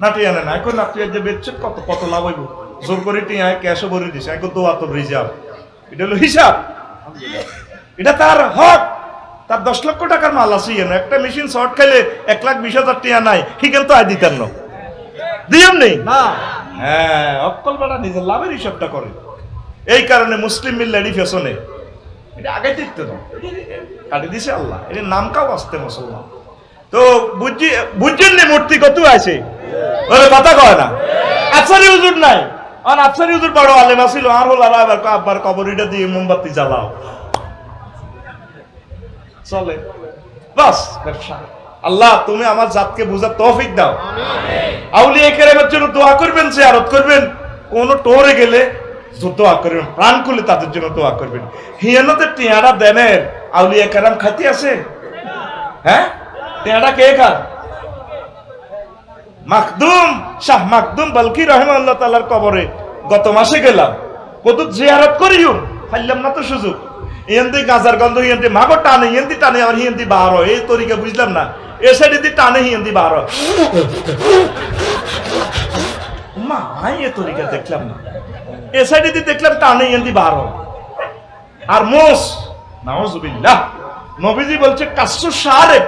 না, টিয়া নেন এখন না, তুই যে বেচছে কত লাভ হইব, জোর করে টিয়া ক্যাশে ভরে দিছে, এক দোয়া তোর রিজার্ভ, এটা হলো হিসাব, এটা তার হক, তার 10 লক্ষ টাকার মাল আছে, একটা মেশিন শর্ট খাইলে 1,20,000 টাকা নাই, ঠিকান তো আয় দিতেন না, দিয়াম নেই না। হ্যাঁ, অক্কল বেড়া নিজের লাভের হিসাবটা করে, এই কারণে মুসলিম মিল্লারি ফ্যাশনে এটা আগে দেখতে না, কাটি দিছে আল্লাহ, এর নাম কাও আসতে মুসলমান। তো বুঝছেন না মূর্তি কত আছে, ওরে কথা কয় না, আফসারি হুজুর নাই, আর আফসারি হুজুর বড় আলেম আছিল, আর হল আর আবার কবরিটা দিয়ে মোমবাতি জ্বালাও চলে, বাস ব্যবসা। আল্লাহ তুমি আমার জাতকে বুঝার তৌফিক দাও। আউলিয়া কেরামের জন্য দোয়া করবেন, জিয়ারত করবেন, কোন টোরে গেলে দোয়া করবেন, প্রাণ খুলে তাদের জন্য দোয়া করবেন। হিয়ানতে টিয়ারা দেনের আউলিয়া কেরাম খাইতে আছে, হ্যাঁ টিয়ারা কে খান? মাকদুম শাহ মাকদুম বালকি রাহিমাহুল্লাহ তাআলার কবরে গত মাসে গেলাম, কত জিয়ারত করিও, পাইলাম না তো সুযোগ। হিয়ান্দি গাজার গন্ধ, হিয়ান্দি মাগো টানে, হিয়ান্দি টানে, আবার হিয়ান্দি বারো, এই তরিকা বুঝলাম না, এ সাইডে দিয়ে টানে হিয়ান্দি বারো, মা এ তরিকা দেখলাম না, এ সাইডে দিয়ে দেখলাম টানে হিয়ান্দি বারো। আর মোস নাউজুবিল্লাহ, নবীজি বলছে কাসু সারে,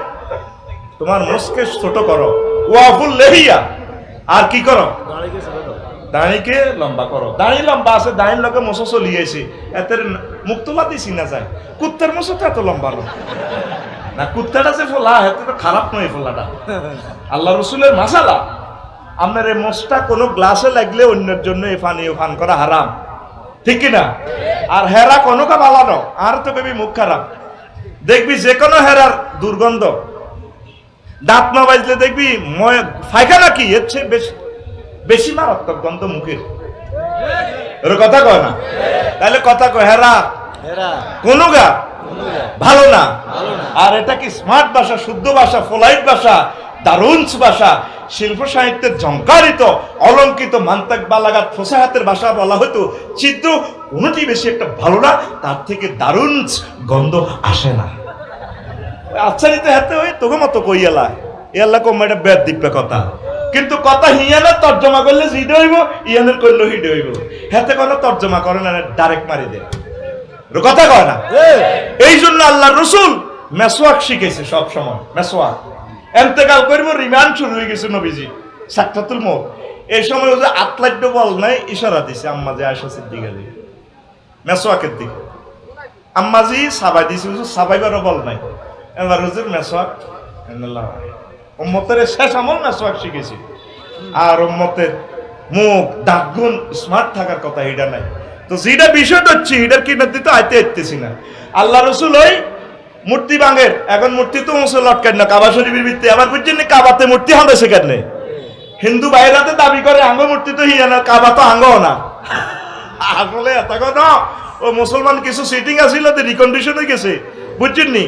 তোমার মোসকে ছোট করো, ওয়াফুল লেহিয়া, আর কি করো দাঁড়িকে লম্বা করো। দাঁড়ি লম্বা আছে, দাঁড়ির লোকে মোছো চলিয়েছে, এতে মুক্তলা দিছি না যায়। কুত্তার মোছো তো এত লম্বা না, কুত্তাটা যে ফোলা এত তো খারাপ নয় ফোলাটা, আল্লাহ রসুলের মাসালা। আপনার এই মোষটা কোনো গ্লাসে লাগলে অন্যের জন্য এই পানীয় পান করা হারাম, ঠিক কিনা? আর হেরা কোনো কা বালানো, আর তো কবি মুখ খারাপ দেখবি, যে কোনো হেরার দুর্গন্ধ, দাঁত না বাজলে দেখবি ফাইখানা কি এর চেয়ে বেশি মারাত্মক গন্ধ মুখের। ওর কথা কয় না, তাহলে কথা কয় হেরা কোনো গা ভালো না। আর এটা কি স্মার্ট ভাষা, শুদ্ধ ভাষা, ফোলাইট ভাষা, দারুণ ভাষা, শিল্প সাহিত্যের ঝংকারিত অলঙ্কিত মান্তাক বালাগাত ফসাহাতের ভাষা বলা হয়তো চিত্র কোনটি বেশি একটা ভালো না, তার থেকে দারুণ গন্ধ আসে না। আচ্ছা নিতে হাতে ওই তোকে মতো কইয়ালা ইয়াল্লা কম এটা বেদ দিব্য কথা, কিন্তু কথা হিয়ানের তর্জমা করলে হিডে হইব, ইয়ানের করলেও হিডে হইব। হাতে কোনো তর্জমা করে না, ডাইরেক্ট মারি দেয়, কথা কয় না। এই জন্য আল্লাহ রসুল মেসওয়াক শিখেছে সব সময়। মেসওয়াক এন্তেকাল করবো, রিমান্ড শুরু হয়ে গেছে নবীজি সাকরাতুল মউত। এই সময় ওই যে আতলাইড বল নাই, ইশারা দিছে আম্মাজি আয়েশা সিদ্দিকা দিকে মেসওয়াকের দিকে। আম্মাজি সাবাই দিছে, হুজুর সাবাইবারও বল নাই, এবার হুজুর মেসওয়াক। উম্মতের শেষ আমল মেসওয়াক শিখেছি। আর উম্মতের মুখ দাঁতগুণ স্মার্ট থাকার কথা এটা নাই। তো যেটা বিষয়টা হচ্ছে এটার কিনার দিতে আইতে আইতেছি না। আল্লাহ রসুল ওই মূর্তি ভাঙের, এখন মূর্তি তো মুসল লটকান না কাবা শরীফের ভিত্তি, আবার বুঝছেন কাবাতে মূর্তি হবে সেখানে। হিন্দু বাইরাতে দাবি করে আঙ্গ মূর্তি তো হিয়া না, কাবা তো আঙ্গ না। আসলে তখন ও মুসলমান কিছু সিটিং আছিল, রিকন্ডিশন হয়ে গেছে, বুঝছেন নি?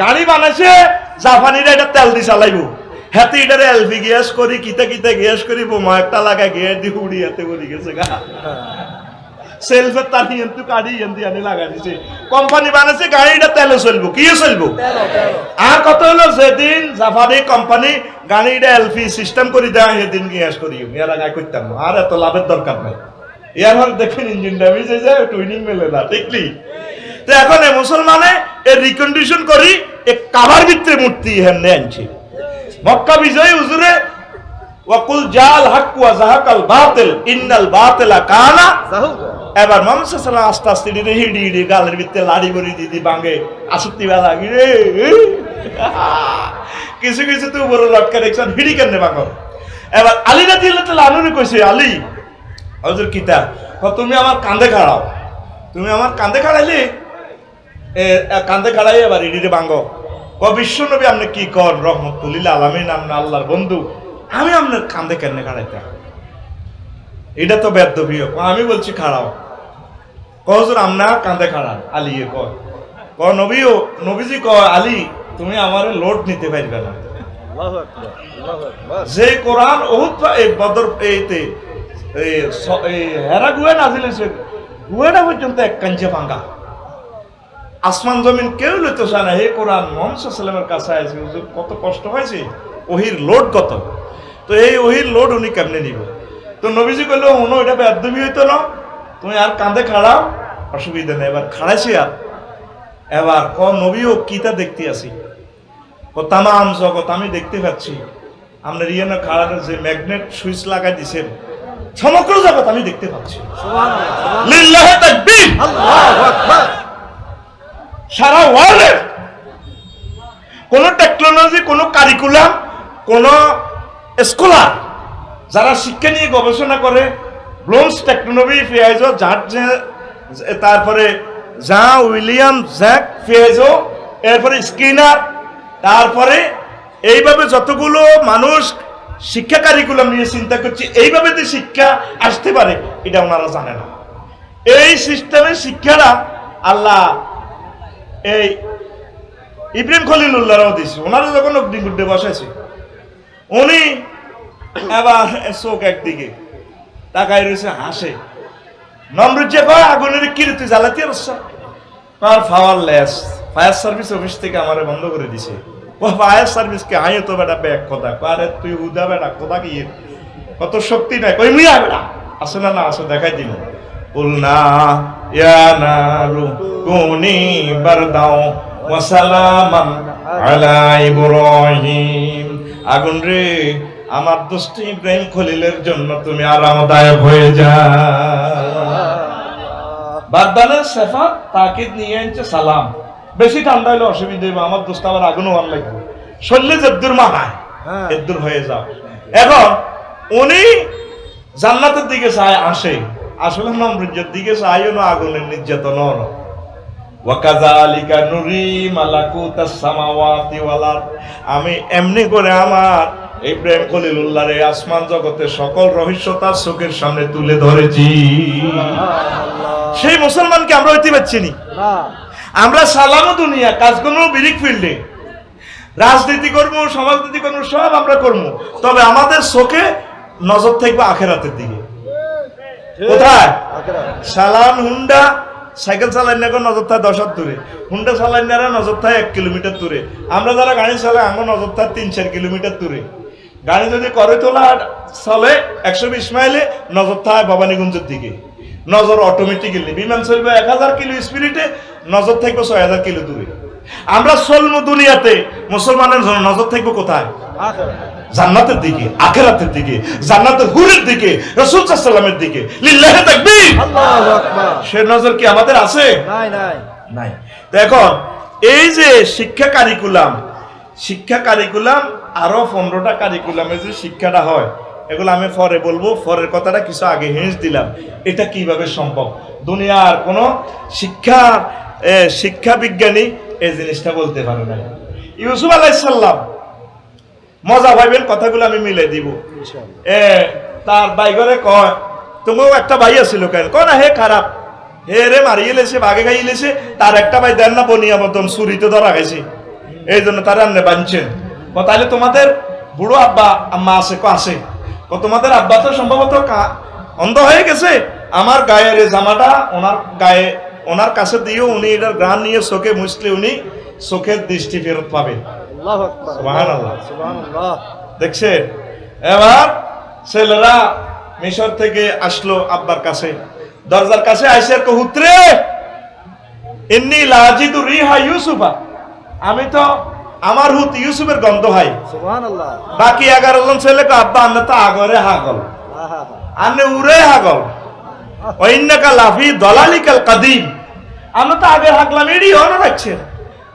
গাড়ি বানাইছে জাপানিরা, এটা তেল দিয়ে চালাইব, হাতে এটারে এলপি গ্যাস করি কিতা কিতা গ্যাস করি, বোমা একটা লাগা গ্যাস দিয়ে উড়ি হাতে উড়ি গেছে গা। সেলফের তার হিন্তু কাড়ি হিন্দি আনি লাগা দিছে, কোম্পানি বানাইছে গাড়িটা তেলে চলবো, কি চলবো। আর কত হলো যেদিন জাপানি কোম্পানি গাড়িটা এলপি সিস্টেম করে দেয়, সেদিন গ্যাস করি এর আগে করতাম না, আর এত লাভের দরকার নাই। এর দেখেন ইঞ্জিন ড্যামেজ হয়ে যায়, টুইনিং মেলে না, ঠিকলি? তো এখন এই মুসলমানে এর রিকন্ডিশন করি এক কাবার ভিতরে মূর্তি হেমনে আনছে। মক্কা বিজয় হুজুরে ওয়াকুল জাল হক ওয়া যাহাকাল বাতিল ইন্নাল বাতিলা কানা যাহুকা। এবার মুহাম্মদ সাল্লাল্লাহু আলাইহি ওয়াসাল্লাম আস্তে আস্তে হিড়ি হিড়ি গালের ভিতরে লাড়ি বড়ি দিদি বাঙ্গে আসক্তি বেলা গিরে কিছু কিছু তো বড় লটকা দেখছেন হিড়ি কেন বাঙ্গ। এবার আলী রাদিয়াল্লাহু তাআলা আনহু কইছে, আলী হুজুর কিতা তুমি আমার কাঁধে খাড়াও, তুমি আমার কাঁধে খাড়াইলে কাঁধে খাড়াই এবার হিড়িরে বাঙ্গ। বিশ্ব নবী আপনি কি কর রহমতুল লিল আলামিন, আপনি আল্লাহর বন্ধু, আমি আপনার কাঁধে কেন খাড়াইতাম? এটা তো বেদবিও। আমি বলছি খাড়াও, কজর আমরা কাঁধে খাড়ান। আলী ক নবীও, নবীজি ক আলী তুমি আমার লোড নিতে পারবে না। যে কোরআন ওহুদ বদর এইতে হেরা গুয়ে নাজিল হয়েছে, গুয়েটা পর্যন্ত এক কাঞ্চে ভাঙ্গা, আসমান জমিন কেউ লইতে চায় না। হে কোরআন মুহাম্মদ সাল্লাল্লাহু আলাইহি ওয়াসাল্লামের কাছে আছে, কত কষ্ট হয়েছে, ওহির লোড কত। তো এই ওহির লোড উনি কেমনে নিব? তো নবীজি কইলো উনো এটা বেদবি হইতো না, তুমি আর কাঁধে খাড়াও, অসুবিধা নেই। এবার খাড়াইছি আর এবার ক নবীও কিতা দেখতে আসি, ও তামাম জগৎ আমি দেখতে পাচ্ছি, আপনার ইয়ানা খাড়ানোর যে ম্যাগনেট সুইচ লাগাই দিছেন, সমগ্র জগৎ আমি দেখতে পাচ্ছি। সুবহানাল্লাহ, লিল্লাহি তাকবীর, আল্লাহু আকবার। সারা ওয়ার্ল্ডের কোন টেকনোলজি, কোন কারিকুলাম, কোন স্কলার যারা শিক্ষা নিয়ে গবেষণা করে, ব্লুমস টেকনোলজি ফিয়াইজো, তারপরে জা উইলিয়াম জ্যাক ফিয়াইজো, এরপরে স্কিনার, তারপরে এইভাবে যতগুলো মানুষ শিক্ষা কারিকুলাম নিয়ে চিন্তা করছে, এইভাবে যে শিক্ষা আসতে পারে এটা ওনারা জানে না। এই সিস্টেমের শিক্ষাটা আল্লাহ এই ইব্রাহিম খলিলুল্লাহরাও দিছে। ওনারা যখন অগ্নিকুণ্ডে বসেছে, উনি এবার চোখ একদিকে তাকাই রয়েছে, হাসে। নমরুদ যে কয় আগুনের কি তুই জ্বালাতে আসছ? আর ফাওয়ার লেস ফায়ার সার্ভিস অফিস থেকে আমারে বন্ধ করে দিছে। ও ফায়ার সার্ভিসকে আয় তো বেটা ব্যাগ কথা, আরে তুই উদা বেটা কথা কি কত শক্তি নাই, কই মুইয়া বেটা আসে না, না আসে দেখাই দিন। কুলনা ইয়া নারু কুনি বারদাও ওয়া সালামান আলা ইব্রাহিম। আগুন রে আমার দোস্ত ইব্রাহিম খলিলের জন্য তুমি আরামদায়ক হয়ে যাও। বাদদানের সেফা তাকিদ নিয়ে আনছে সালাম। বেশি ঠান্ডা হলে অসুবিধা হবে, আমার দোস্ত আবার আগুনও ভালো লাগবে, শরীরে যদ্দুর মানায় এদ্দুর হয়ে যাও। এখন উনি জান্নাতের দিকে চায়, আসে আসলে নমরুদের দিকে চাইও না, আগুনের নির্যাতন হলো। ওয়াকাযালিকা নুরি মালাকুতাস সামাওয়াতি ওয়াল আরদ, আমি এমনি করে আমার ইব্রাহিম খলিলুল্লাহর এই আসমান জগতের সকল রহস্য তার চোখের সামনে তুলে ধরেছি। সেই মুসলমানকে আমরা হইতে পারছি না। আমরা সালামও দুনিয়া কাজ করবো, বিরিক ফিল্ডে রাজনীতি করবো, সমাজনীতি করবো, সব আমরা করবো, তবে আমাদের চোখে নজর থাকবে আখেরাতের দিকে। কোথায়? সালাম হুন্ডা সাইকেল চালাই না নজর থাকে 10 হাত দূরে, হুন্ডা চালাই না নজর থাকে 1 কিলোমিটার দূরে। আমরা যারা গাড়ি চালাই আমার নজর থাকে 3-4 কিলোমিটার দূরে। গাড়ি যদি করে তোলা চলে 120 মাইলে, নজর থাকে ভবানীগঞ্জের দিকে, নজর অটোমেটিক্যালি। বিমান চলবে 1000 কিলো স্পিডে, নজর থাকবে 6000 কিলো দূরে। আমরা চলবো দুনিয়াতে, মুসলমানের জন্য নজর থাকবে কোথায়? জান্নাতের দিকে, আখিরাতের দিকে, জান্নাতের হুরের দিকে, রাসূল সাল্লাল্লাহু আলাইহি ওয়াসাল্লামের দিকে। লিল্লাহি তাকবীর, আল্লাহু আকবার। সে নজর কি আমাদের আছে? নাই। তো এখন এই যে শিক্ষা কারিকুলাম আরো 15টা কারিকুলামে যে শিক্ষাটা হয়, এগুলো আমি পরে বলবো। পরের কথাটা কিছু আগে হিন্স দিলাম, এটা কিভাবে সম্ভব। দুনিয়ার কোন শিক্ষা বিজ্ঞানী এই জিনিসটা বলতে পারে না। ইউসুফ আলাইহিস সালাম, মজা ভাইবেন কথাগুলো আমি মিলে দিব। তার ভাই ঘরে কয়, তুমিও একটা ভাই আছিল কেন? কয় না, হে খারাপ, হে রে মারিয়ে লেছে, বাঘে খাইয়ে লেছে। তার একটা ভাই দেন না বনিয়া মতন চুরিতে ধরা গেছে, এই জন্য তারা আন্নে বানছেন। তাহলে তোমাদের বুড়ো আব্বা আম্মা আছে? আছে। তোমাদের আব্বা তো সম্ভবত অন্ধ হয়ে গেছে। আমার গায়ের জামাটা ওনার কাছে দিয়েও উনি এটার গান নিয়ে চোখে মুছলে উনি চোখের দৃষ্টি ফেরত পাবেন। দেখছে। এবার ছেলেরা মিশর থেকে আসলো আব্বার কাছে, দরজার কাছে আইসে হুত্রে ইন্নী লাজিদু রিহা ইউসুফা, আমি তো আমার হুত ইউসুফের গন্ধ হয়। বাকি 11 জন ছেলে আব্বা আন্নে তো আগরে হাগল, আন্নে উড়ে হাগল, ওইন্নাকা লাফি দলালিকাল কাদিম, আমরা তো আগে হাগলাম, এরই হনা রাখছে।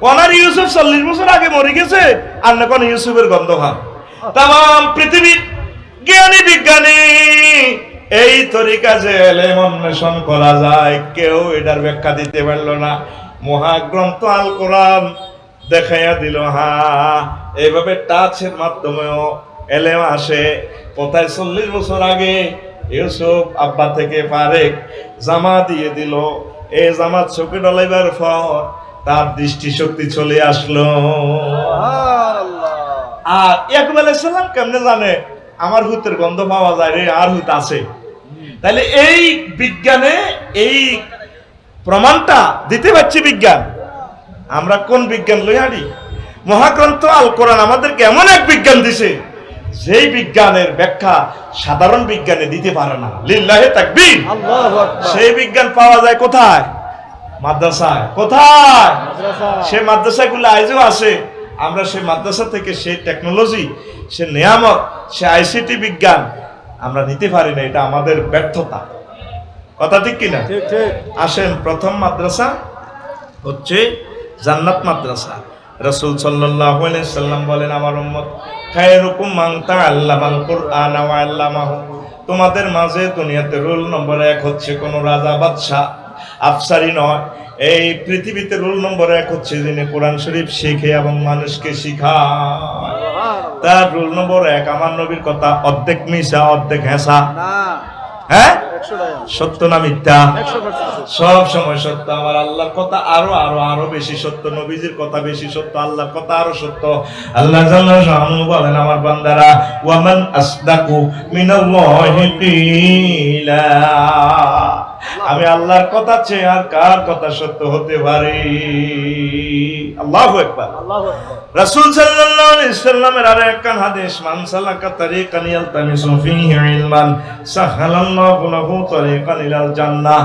ওনার ইউসুফ 40 বছর আগে মরে গেছে, আর না কোন ইউসুফের গন্ধ ভাব। তাম পৃথিবীর জ্ঞানী বিজ্ঞানী এই তরিকা যে এলেম অন্বেষণ করা যায়, কেউ এটার ব্যাখ্যা দিতে পারলো না। মহাগ্রন্থ আল কোরআন দেখাইয়া দিল। এইভাবে টাচের মাধ্যমেও এলেম আসে। কোথায় 40 বছর আগে ইউসুফ আব্বা থেকে ফারেক জামা দিয়ে দিল, এই জামা চোখে ডলাইবার পর তার দৃষ্টি শক্তি চলে আসলো। আর ইয়াকুব আলাইহিস সালাম কেমনে জানে আমার হুতের গন্ধ পাওয়া যায় রে, আর হুত আছে? তাহলে এই বিজ্ঞানে এই প্রমাণটা দিতে পারছি বিজ্ঞান। আমরা কোন বিজ্ঞান লই হাঁটি? মহাগ্রন্থ আল কোরআন আমাদেরকে এমন এক বিজ্ঞান দিছে, যেই বিজ্ঞানের ব্যাখ্যা সাধারণ বিজ্ঞানে দিতে পারে না। লিল্লাহি তাকবীর, আল্লাহু আকবার। সেই বিজ্ঞান পাওয়া যায় কোথায়? মাদ্রাসায়। কোথায়? সে মাদ্রাসাগুলো আজও আছে। আমরা সেই মাদ্রাসা থেকে সেই টেকনোলজি, সে নিয়ামত, সে আইসিটি বিজ্ঞান আমরা নিতে পারি না। এটা আমাদের ব্যর্থতা। কথা ঠিক কিনা? আসেন, প্রথম মাদ্রাসা হচ্ছে জান্নাত মাদ্রাসা। রাসূল সাল্লাল্লাহু আলাইহি সাল্লাম বলেন, আমার উম্মত খায়রুকুম মান তাআল্লামাল কুরআন ওয়া আল্লামাহু। তোমাদের মাঝে দুনিয়াতে রোল নম্বর 1 হচ্ছে কোন রাজা বাদশা আফসারি নয়। এই পৃথিবীতে রোল নম্বর 1 হচ্ছে যিনি কোরআন শরীফ শিখে এবং মানুষকে শিখায়। তার রোল নম্বর 1। আমার নবীর কথা অর্ধেক মিশা অর্ধেক হেসা। হ্যাঁ, সত্য না মিথ্যা? সব সময় সত্য। আমার আল্লাহর কথা আরো আরো আরো বেশি সত্য, নবীজির কথা বেশি সত্য, আল্লাহর কথা আরো সত্য। আল্লাহ জাল্লা শাআনুহু বলেন, আমার বান্দারা ওয়ামান আসদাকু মিনাল্লাহি কিলা, আমি আল্লাহর কথা চেয়ে আর কার কথা সত্য হতে পারে? আল্লাহু আকবার, আল্লাহু আকবার। রাসূল সাল্লাল্লাহু আলাইহি সাল্লামের আর একখান হাদিস, মান সালাকা তারিকান ইয়ালতামিসু ফীহি ইলমান সাহালাল্লাহু লাহু তারিকান ইলাল জান্নাহ।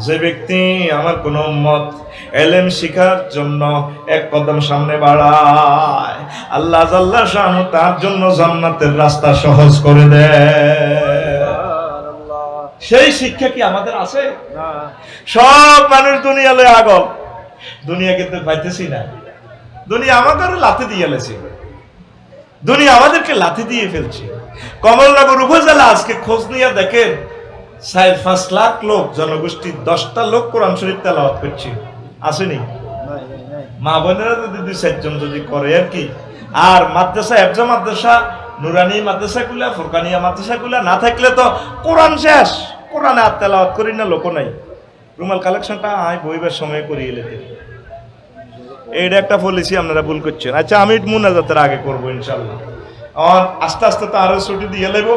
যে ব্যক্তি আমার কোন উম্মত ইলম শিখার জন্য এক কদম সামনে বাড়ায়, আল্লাহ জাল্লা শানু তার জন্য জান্নাতের রাস্তা সহজ করে দেয়। সেই শিক্ষা কি আমাদের আছে? সব মানুষ দুনিয়া লয়ে আগল, দুনিয়া কিন্তু পাইতেছি না। দুনিয়া আমাদের লাথি দিয়ে লেছে, দুনিয়া আমাদেরকে লাথি দিয়ে ফেলছে। কমলনগর উপজেলা আজকে খোঁজ নিয়ে দেখেন 4-5 লাখ লোক জনগোষ্ঠী, 10টা লোক কোরআন শরীফ তেলাওয়াত করছে, আসেনি? মা বোনেরা যদি 2-4 জন যদি করে আর কি। আর মাদ্রাসা, এফজা মাদ্রাসা, নুরানি মাদ্রাসা গুলা, ফুরকানিয়া মাদ্রাসা গুলা না থাকলে তো কোরআন শেষ, কোরআনে আর তেলাওয়াত করি না লোক নাই। রুমাল কালেকশনটা আয় বইবার সময় করিয়ে লেতে, এইটা একটা পলিসি আপনারা ভুল করছেন। আচ্ছা, আমি মুনাজাতের আগে করবো ইনশাল্লাহ। আর আস্তে আস্তে তো আরো ছুটি দিয়ে নেব।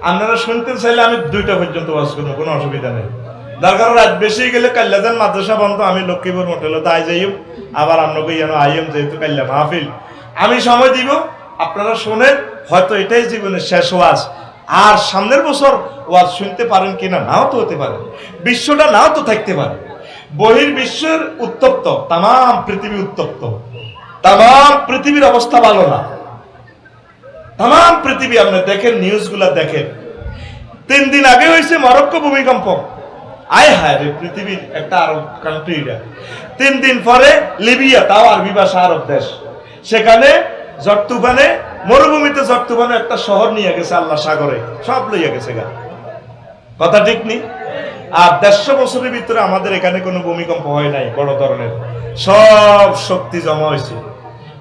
আপনারা শুনতে চাইলে আমি 2টা পর্যন্ত ওয়াজ করবো, কোনো অসুবিধা নেই। দরকার রাত বেশি গেলে কাল্লাজান মাদ্রাসা বন্ধ, আমি লক্ষ্মীপুর হোটেলে তো আই যাইম, আবার আপনাকে যেন আইএম যেহেতু কাল্লা মাহফিল, আমি সময় দিব, আপনারা শোনেন। হয়তো এটাই জীবনের শেষ ওয়াজ, আর সামনের বছর ওয়াজ শুনতে পারেন কিনা নাও তো হতে পারে, বিশ্বটা নাও তো থাকতে পারে। বহির্বিশ্বের উত্তপ্ত, তাম পৃথিবী উত্তপ্ত, তাম পৃথিবীর অবস্থা ভালো না। তাম পৃথিবী আপনি দেখেন, নিউজগুলা দেখেন। 3 দিন আগে হয়েছে মরক্কো ভূমিকম্প, আয় হায় রে, পৃথিবীর একটা আরব কান্ট্রি এটা। 3 দিন পরে লিবিয়া, তাও আরবি ভাষা আরব দেশ, সেখানে ঝড় তুফানে, মরুভূমিতে ঝড় তুফানে একটা শহর নিয়ে গেছে আল্লাহ সাগরে, সব লইয়া গেছে গা। কথা ঠিক নি? আর 150 বছরের ভিতরে আমাদের এখানে কোনো ভূমিকম্প হয় নাই বড় ধরনের। সব শক্তি জমা হয়েছে,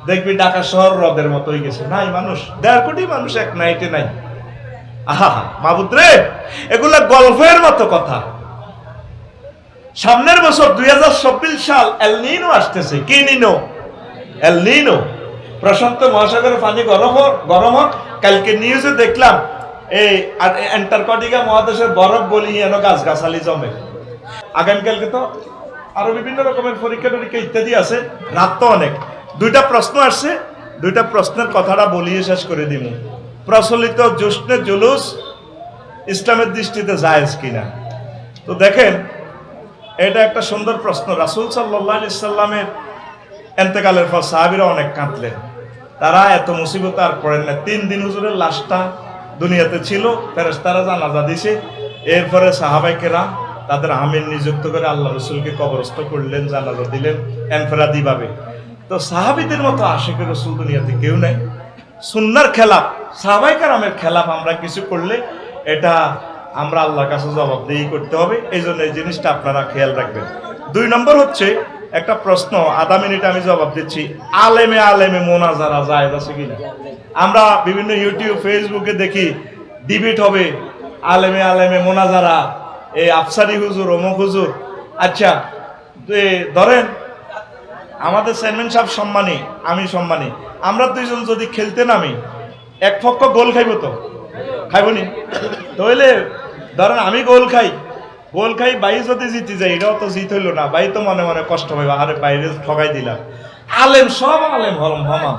দেখবি ঢাকা শহর হ্রদের মতো হয়ে গেছে। নাই মানুষ, 1.5 কোটি মানুষ এক নাইটে নাই। আহা মাহবুদ রে, এগুলা গল্পের মতো কথা। সামনের বছর 2024 সাল এল নিনো আসতেছে। কি নিনো? এল নিনো। প্রশান্ত মহাসাগরের পানি গরম হোক। কালকে নিউজে দেখলাম এই অ্যান্টার্কটিকা মহাদেশের বরফ গলিয়ে এনে গাছগাছালি জমে। আগামীকালকে তো আরো বিভিন্ন রকমের পরীক্ষা টরীক্ষা ইত্যাদি আছে, রাত তো অনেক। 2টা প্রশ্ন আসছে, 2টা প্রশ্নের কথাটা বলিয়ে শেষ করে দিব। প্রচলিত জোশনে জুলুস ইসলামের দৃষ্টিতে জায়েজ কিনা? তো দেখেন, এটা একটা সুন্দর প্রশ্ন। রাসূল সাল্লাল্লাহু আলাইহি সাল্লামের ইন্তেকালের পর সাহাবীরা অনেক কাঁদলেন, তারা এত মুসিবত আর পড়েন না। 3 দিন হুজুরের লাশটা দুনিয়াতে ছিল, ফেরেশতারা জানাজা দিছে। এরপরে সাহাবায়ে কেরাম তাদের আমির নিযুক্ত করে আল্লাহ রাসূলকে কবরস্থ করলেন, জানাজা দিলেন এনফরাদি ভাবে। তো সাহাবীদের মতো আশিকের রাসূল দুনিয়াতে কেউ নাই। সুন্নাহর খেলাফ, সাহাবায়ে কেরামের খেলাফ আমরা কিছু করলে এটা আমরা আল্লাহর কাছে জবাবদিহি করতে হবে। এই জন্য এই জিনিসটা আপনারা খেয়াল রাখবেন। 2 নম্বর হচ্ছে একটা প্রশ্ন, আধা মিনিট আমি জবাব দিচ্ছি। আলেমে মোনাজারা জায়েজ আছে কিনা? আমরা বিভিন্ন ইউটিউব ফেসবুকে দেখি ডিবেট হবে, আলেমে মোনাজারা, এই আফসারি হুজুর, অমুক হুজুর। আচ্ছা, ধরেন আমাদের চেয়ারম্যান সাহেব সম্মানী, আমি সম্মানী, আমরা 2 জন যদি খেলতে নামি, এক পক্ষ গোল খাইব তো খাইবনি? তাহলে ধরেন আমি গোল খাই, বাই যদি জিতে যায়, এটাও তো জিত হইল না, বাই তো মনে মনে কষ্ট পাইবা, আরে বাইরে ঠকাই দিলাম। আলেম, সব আলেম হলাম।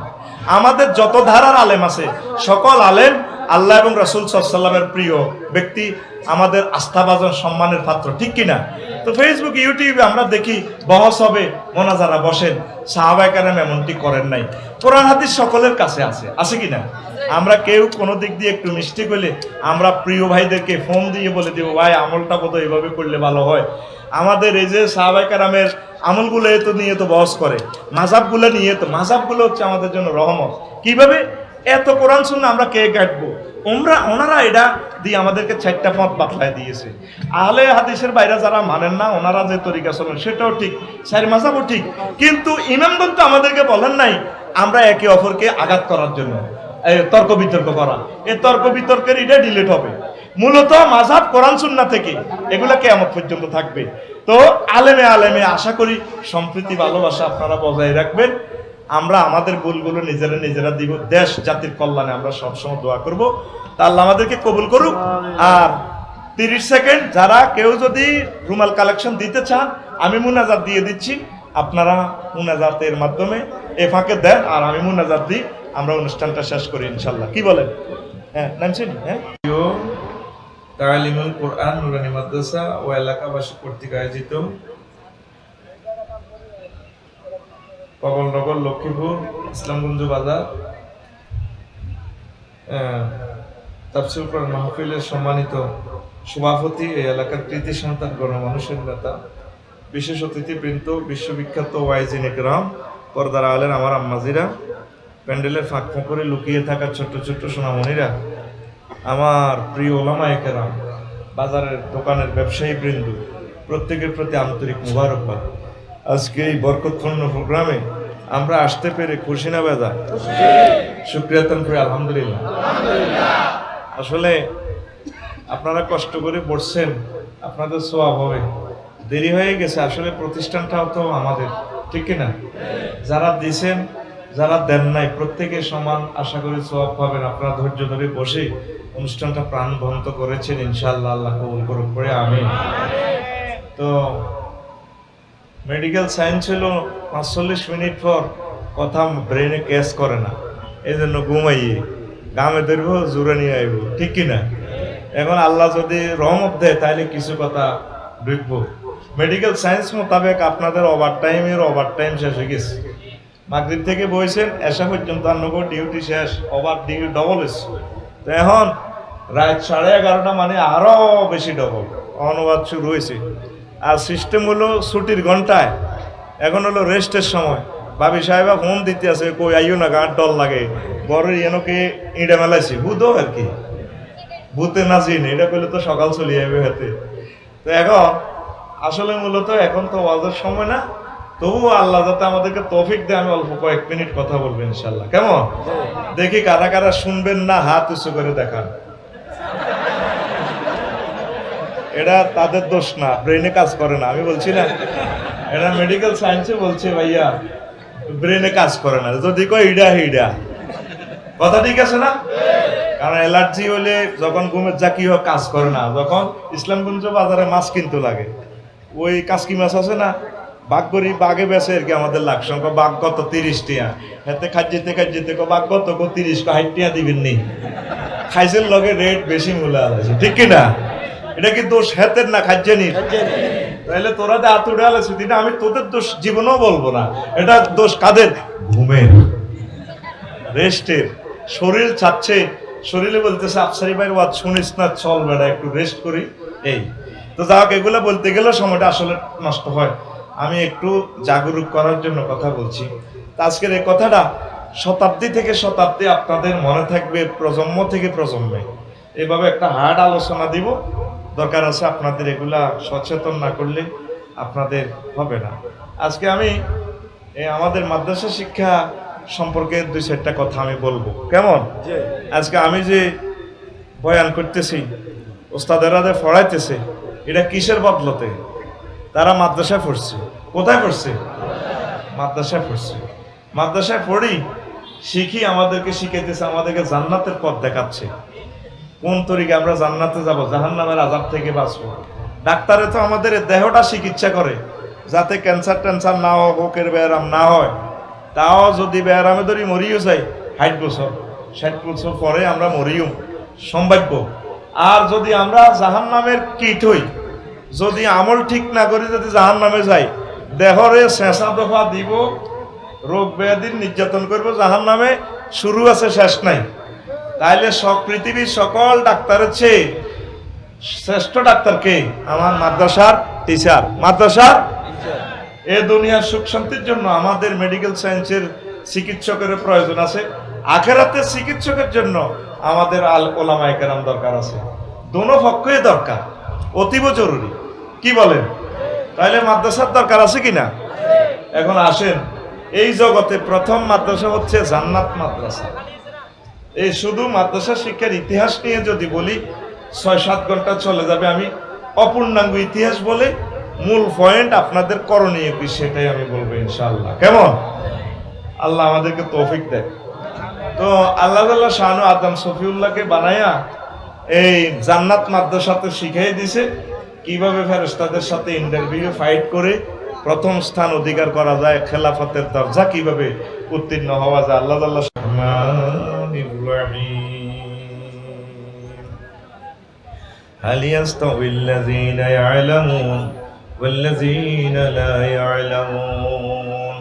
আমাদের যত ধারার আলেম আছে, সকল আলেম আল্লাহ এবং রাসূল সাল্লাল্লাহু আলাইহি ওয়াসাল্লামের প্রিয় ব্যক্তি, আমাদের আস্থাভাজন সম্মানের পাত্র, ঠিক কিনা? তো ফেসবুক ইউটিউবে আমরা দেখি বহস হবে, মোনাজারা বসেন। সাহাবায়ে কেরাম এমনটি করেন নাই। কোরআন হাদিস সকলের কাছে আছে কিনা? আমরা কেউ কোনো দিক দিয়ে একটু মিস্টেক হলে আমরা প্রিয় ভাইদেরকে ফোন দিয়ে বলে দেবো, ভাই আমলটা বোধ এইভাবে করলে ভালো হয়। আমাদের এই যে সাহাবায়ে কেরামের আমলগুলো তো নিয়ে তো বহস করে, মাযহাবগুলো নিয়ে তো, মাযহাবগুলো হচ্ছে আমাদের জন্য রহমত। কিভাবে? এত কোরআন সুন্নাহ আমরা কে কাটবো? ওনারা এটা দিয়ে আমাদেরকে 4টা পথ বাতলায় দিয়েছে। আহলে হাদিসের বাইরে যারা মানেন না, ওনারা যে তরিকা চলেন সেটাও ঠিক, 4 মাযহাবও ঠিক, কিন্তু ইমামগণ তো আমাদেরকে বলেন নাই আমরা একে অপরকে আঘাত করার জন্য তর্ক বিতর্ক করা। এই তর্ক বিতর্কের এটা ডিলিট হবে। মূলত মাযহাব কোরআন সুন্নাহ থেকে, এগুলা কিয়ামত পর্যন্ত থাকবে। তো আলেমে আশা করি সম্প্রীতি, ভালোবাসা আপনারা বজায় রাখবেন। আমরা আমাদের ভুলগুলো নিজেরা দিব, দেশ জাতির কল্যাণে আমরা সবসময় দোয়া করব। তা আল্লাহ আমাদেরকে কবুল করুক। আর 30 সেকেন্ড যারা কেউ যদি রুমাল কালেকশন দিতে চান, আমি মুনাজাত দিয়ে দিচ্ছি, আপনারা মুনাজাতের মাধ্যমে এ ফাঁকে দেন, আর আমি মুনাজাত দিই, আমরা অনুষ্ঠানটা শেষ করি ইনশাল্লাহ। কি বলেন? হ্যাঁ, নামছেন? হ্যাঁ, তালিমুল কোরআন নুরানি মাদ্রাসা ও এলাকাবাসী কর্তৃক আয়োজিত কমলনগর লক্ষ্মীপুর ইসলামগঞ্জ বাজার তাফসীর কোরআন মাহফিলের সম্মানিত সভাপতি, এই এলাকার কৃতি সন্তান, গণমানুষের নেতা, বিশেষ অতিথিবৃন্দ, বিশ্ববিখ্যাত ওয়াইজিন একরাম, পর্দার আলেন আমার আম্মাজিরা, প্যান্ডেলের ফাঁক ফোঁকরে লুকিয়ে থাকা ছোট্ট ছোট্ট সোনামণিরা, আমার প্রিয় ওলামায়ে কেরাম, বাজারের দোকানের ব্যবসায়ী বৃন্দ, প্রত্যেকের প্রতি আন্তরিক মুবারকবাদ। আজকে এই বরকতপূর্ণ প্রোগ্রামে আমরা আসতে পেরে খুশি না বেজা? শুকরিয়াতান করে আলহামদুলিল্লাহ। আসলে আপনারা কষ্ট করে পড়ছেন, আপনাদের সওয়াব হবে। দেরি হয়ে গেছে, আসলে প্রতিষ্ঠানটাও তো আমাদের, ঠিক কিনা? যারা দিছেন, যারা দেন নাই, প্রত্যেকে সমান আশা করি সওয়াব পাবেন। আপনারা ধৈর্য ধরে বসে অনুষ্ঠানটা প্রাণবন্ত করেছেন, ইনশাআল্লাহ আল্লাহ কবুল করুক করে আমিন। তো মেডিকেল সায়েন্স হলো ৪৫ মিনিট পর কথা ব্রেনে ক্যাচ করে না, এই জন্য ঘুমাইয়ে গামে ধরব, জোরে নিয়ে আইব, ঠিক কিনা? এখন আল্লাহ যদি রহমত দেয় তাহলে কিছু কথা ঢুকবো। মেডিকেল সায়েন্স মোতাবেক আপনাদের ওভার টাইম শেষ হয়ে গেছে। মাগরিব থেকে বইছেন, এসা পর্যন্ত আপনার ডিউটি শেষ, ওভার ডিউটি ডবল এসছে। তো এখন রাত 11:30 মানে আরো বেশি ডবল অনুবাদ শুরু হয়েছে। আর সিস্টেম হলো ছুটির ঘন্টায়, এখন হলো রেস্টের সময়। ভাবি সাহেবা ফোন দিতে আছে, কই আইও না, গাঁট ডর লাগে, বরের এনকে ইঁড়ে মেলাইছি, বুধো আর কি, ভূতে না চিনি, এটা করলে তো সকাল চলে যাবে হাতে। তো এখন আসলে মূলত এখন তো ওয়াজের সময় না, তবুও আল্লাহ যাতে আমাদেরকে তৌফিক দেয়, আমি অল্প কয়েক মিনিট কথা বলবো ইনশাল্লাহ। কেমন? দেখি কারা কারা শুনবেন না, হাত উঁচু করে দেখান। এটা তাদের দোষ না, ব্রেনে কাজ করে না, আমি বলছি না, এটা মেডিকেল সায়েন্সে বলছে ভাইয়া ব্রেনে কাজ করে না। যদি কয় ইডা হিডা, কথা ঠিক আছে না? কারণ অ্যালার্জি হলে যখন ঘুমের জাকি হোক কাজ করে না। যখন ইসলামগঞ্জ বাজারে মাছ কিনতে লাগে, ওই কাসকি মাছ আছে না, বাঘ করি বাঘে বেছে আর কি, আমাদের লাখ সংখ্যা বাঘ কত 30 টিয়া, হাতে খাইতে বাঘ কত 30 60 টিয়া দিবেন নি, খাইছেন লগে রেট বেশি মূল্য আছে, ঠিক কিনা? এটা কি দোষ হেতের না খাইজেনি? তাহলে তোরা যে হাত উড়ে আলাইছিস, এটা আমি তোদের দোষ জীবনেও বলবো না। এটা দোষ কাদের? ঘুমের, রেস্টের। শরীর চাচ্ছে, শরীরে বলতেছে আফসারি ভাইয়ের ওয়াজ শুনিস না, চল বেটা একটু রেস্ট করি। এই তো যাক, এগুলো বলতে গেলে সময়টা আসলে নষ্ট হয়। আমি একটু জাগরুক করার জন্য কথা বলছি। আজকের এই কথাটা শতাব্দী থেকে শতাব্দী আপনাদের মনে থাকবে, প্রজন্ম থেকে প্রজন্মে। এভাবে একটা হার্ড আলোচনা দিব, দরকার আছে আপনাদের। এগুলা সচেতন না করলে আপনাদের হবে না। আজকে আমি আমাদের মাদ্রাসা শিক্ষা সম্পর্কে 2-4টা কথা আমি বলবো, কেমন? আজকে আমি যে বয়ান করতেছি, ওস্তাদেরা যে পড়াইতেছে, এটা কিসের বদলতে? তারা মাদ্রাসায় পড়ছে। কোথায় পড়ছে? মাদ্রাসায় পড়ছে। মাদ্রাসায় পড়ি শিখি, আমাদেরকে শিখাইতেছে, আমাদেরকে জান্নাতের পথ দেখাচ্ছে, কোন তরিকে আমরা জান্নাতে যাব, জাহান্নামের আযাব থেকে বাঁচবো। ডাক্তারে তো আমাদের দেহটা চিকিৎসা করে যাতে ক্যান্সার ট্যান্সার না হয়, বুকের ব্যায়াম না হয়। তাও যদি ব্যায়ামে ধরি মরিও যাই 60 বছর 60 বছর পরে আমরা মরিও সম্ভাব্য। আর যদি আমরা জাহান্নামের কীট হই, যদি আমল ঠিক না করি, যদি জাহান্নামে যাই, দেহরে শেষা দফা দিব, রোগ ব্যাধির নির্যাতন করবো, জাহান্নামে শুরু আছে শেষ নাই। তাইলে পৃথিবীর সকল ডাক্তারের চেয়ে শ্রেষ্ঠ ডাক্তারকে? আমার মাদ্রাসার টিচার। মাদ্রাসার এ দুনিয়ার সুখ শান্তির জন্য আমাদের মেডিকেল সায়েন্সের চিকিৎসকের প্রয়োজন আছে, আখেরাতের চিকিৎসকের জন্য আমাদের ওলামায়ে কেরাম দরকার আছে। দোনো পক্ষই দরকার, অতীব জরুরি। কি বলেন? তাইলে মাদ্রাসার দরকার আছে কিনা? এখন আসেন, এই জগতে প্রথম মাদ্রাসা হচ্ছে জান্নাত মাদ্রাসা। এই শুধু মাদ্রাসা শিক্ষার ইতিহাস নিয়ে যদি বলি 6-7 ঘন্টা চলে যাবে। আমি অপূর্ণাঙ্গ ইতিহাস বলে মূল পয়েন্ট আপনাদের করণীয় কি সেটাই আমি বলবো ইনশাআল্লাহ। কেমন? আল্লাহ আমাদেরকে তৌফিক দেয়। তো আল্লাহ তাআলা শানু আদম সফিউল্লাহকে বানায়া এই জান্নাত মাদ্রাসাতে শিখিয়ে দিছে কিভাবে ফেরেশতাদের সাথে ইন্টারভিউ ফাইট করে প্রথম স্থান অধিকার করা যায়, খেলাফতের দরজা কিভাবে উত্তীর্ণ হওয়া যায়। আল্লাহ তাআলা هل يستوي الذين يعلمون والذين لا يعلمون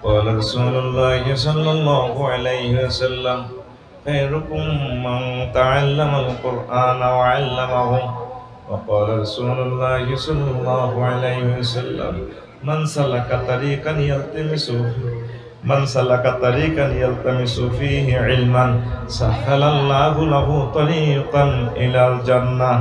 قال رسول الله صلى الله عليه وسلم خيركم من تعلم القرآن وعلمه وقال رسول الله صلى الله عليه وسلم من سلك طريقا يلتمس فيه علما سهل الله له طريقا إلى الجنة.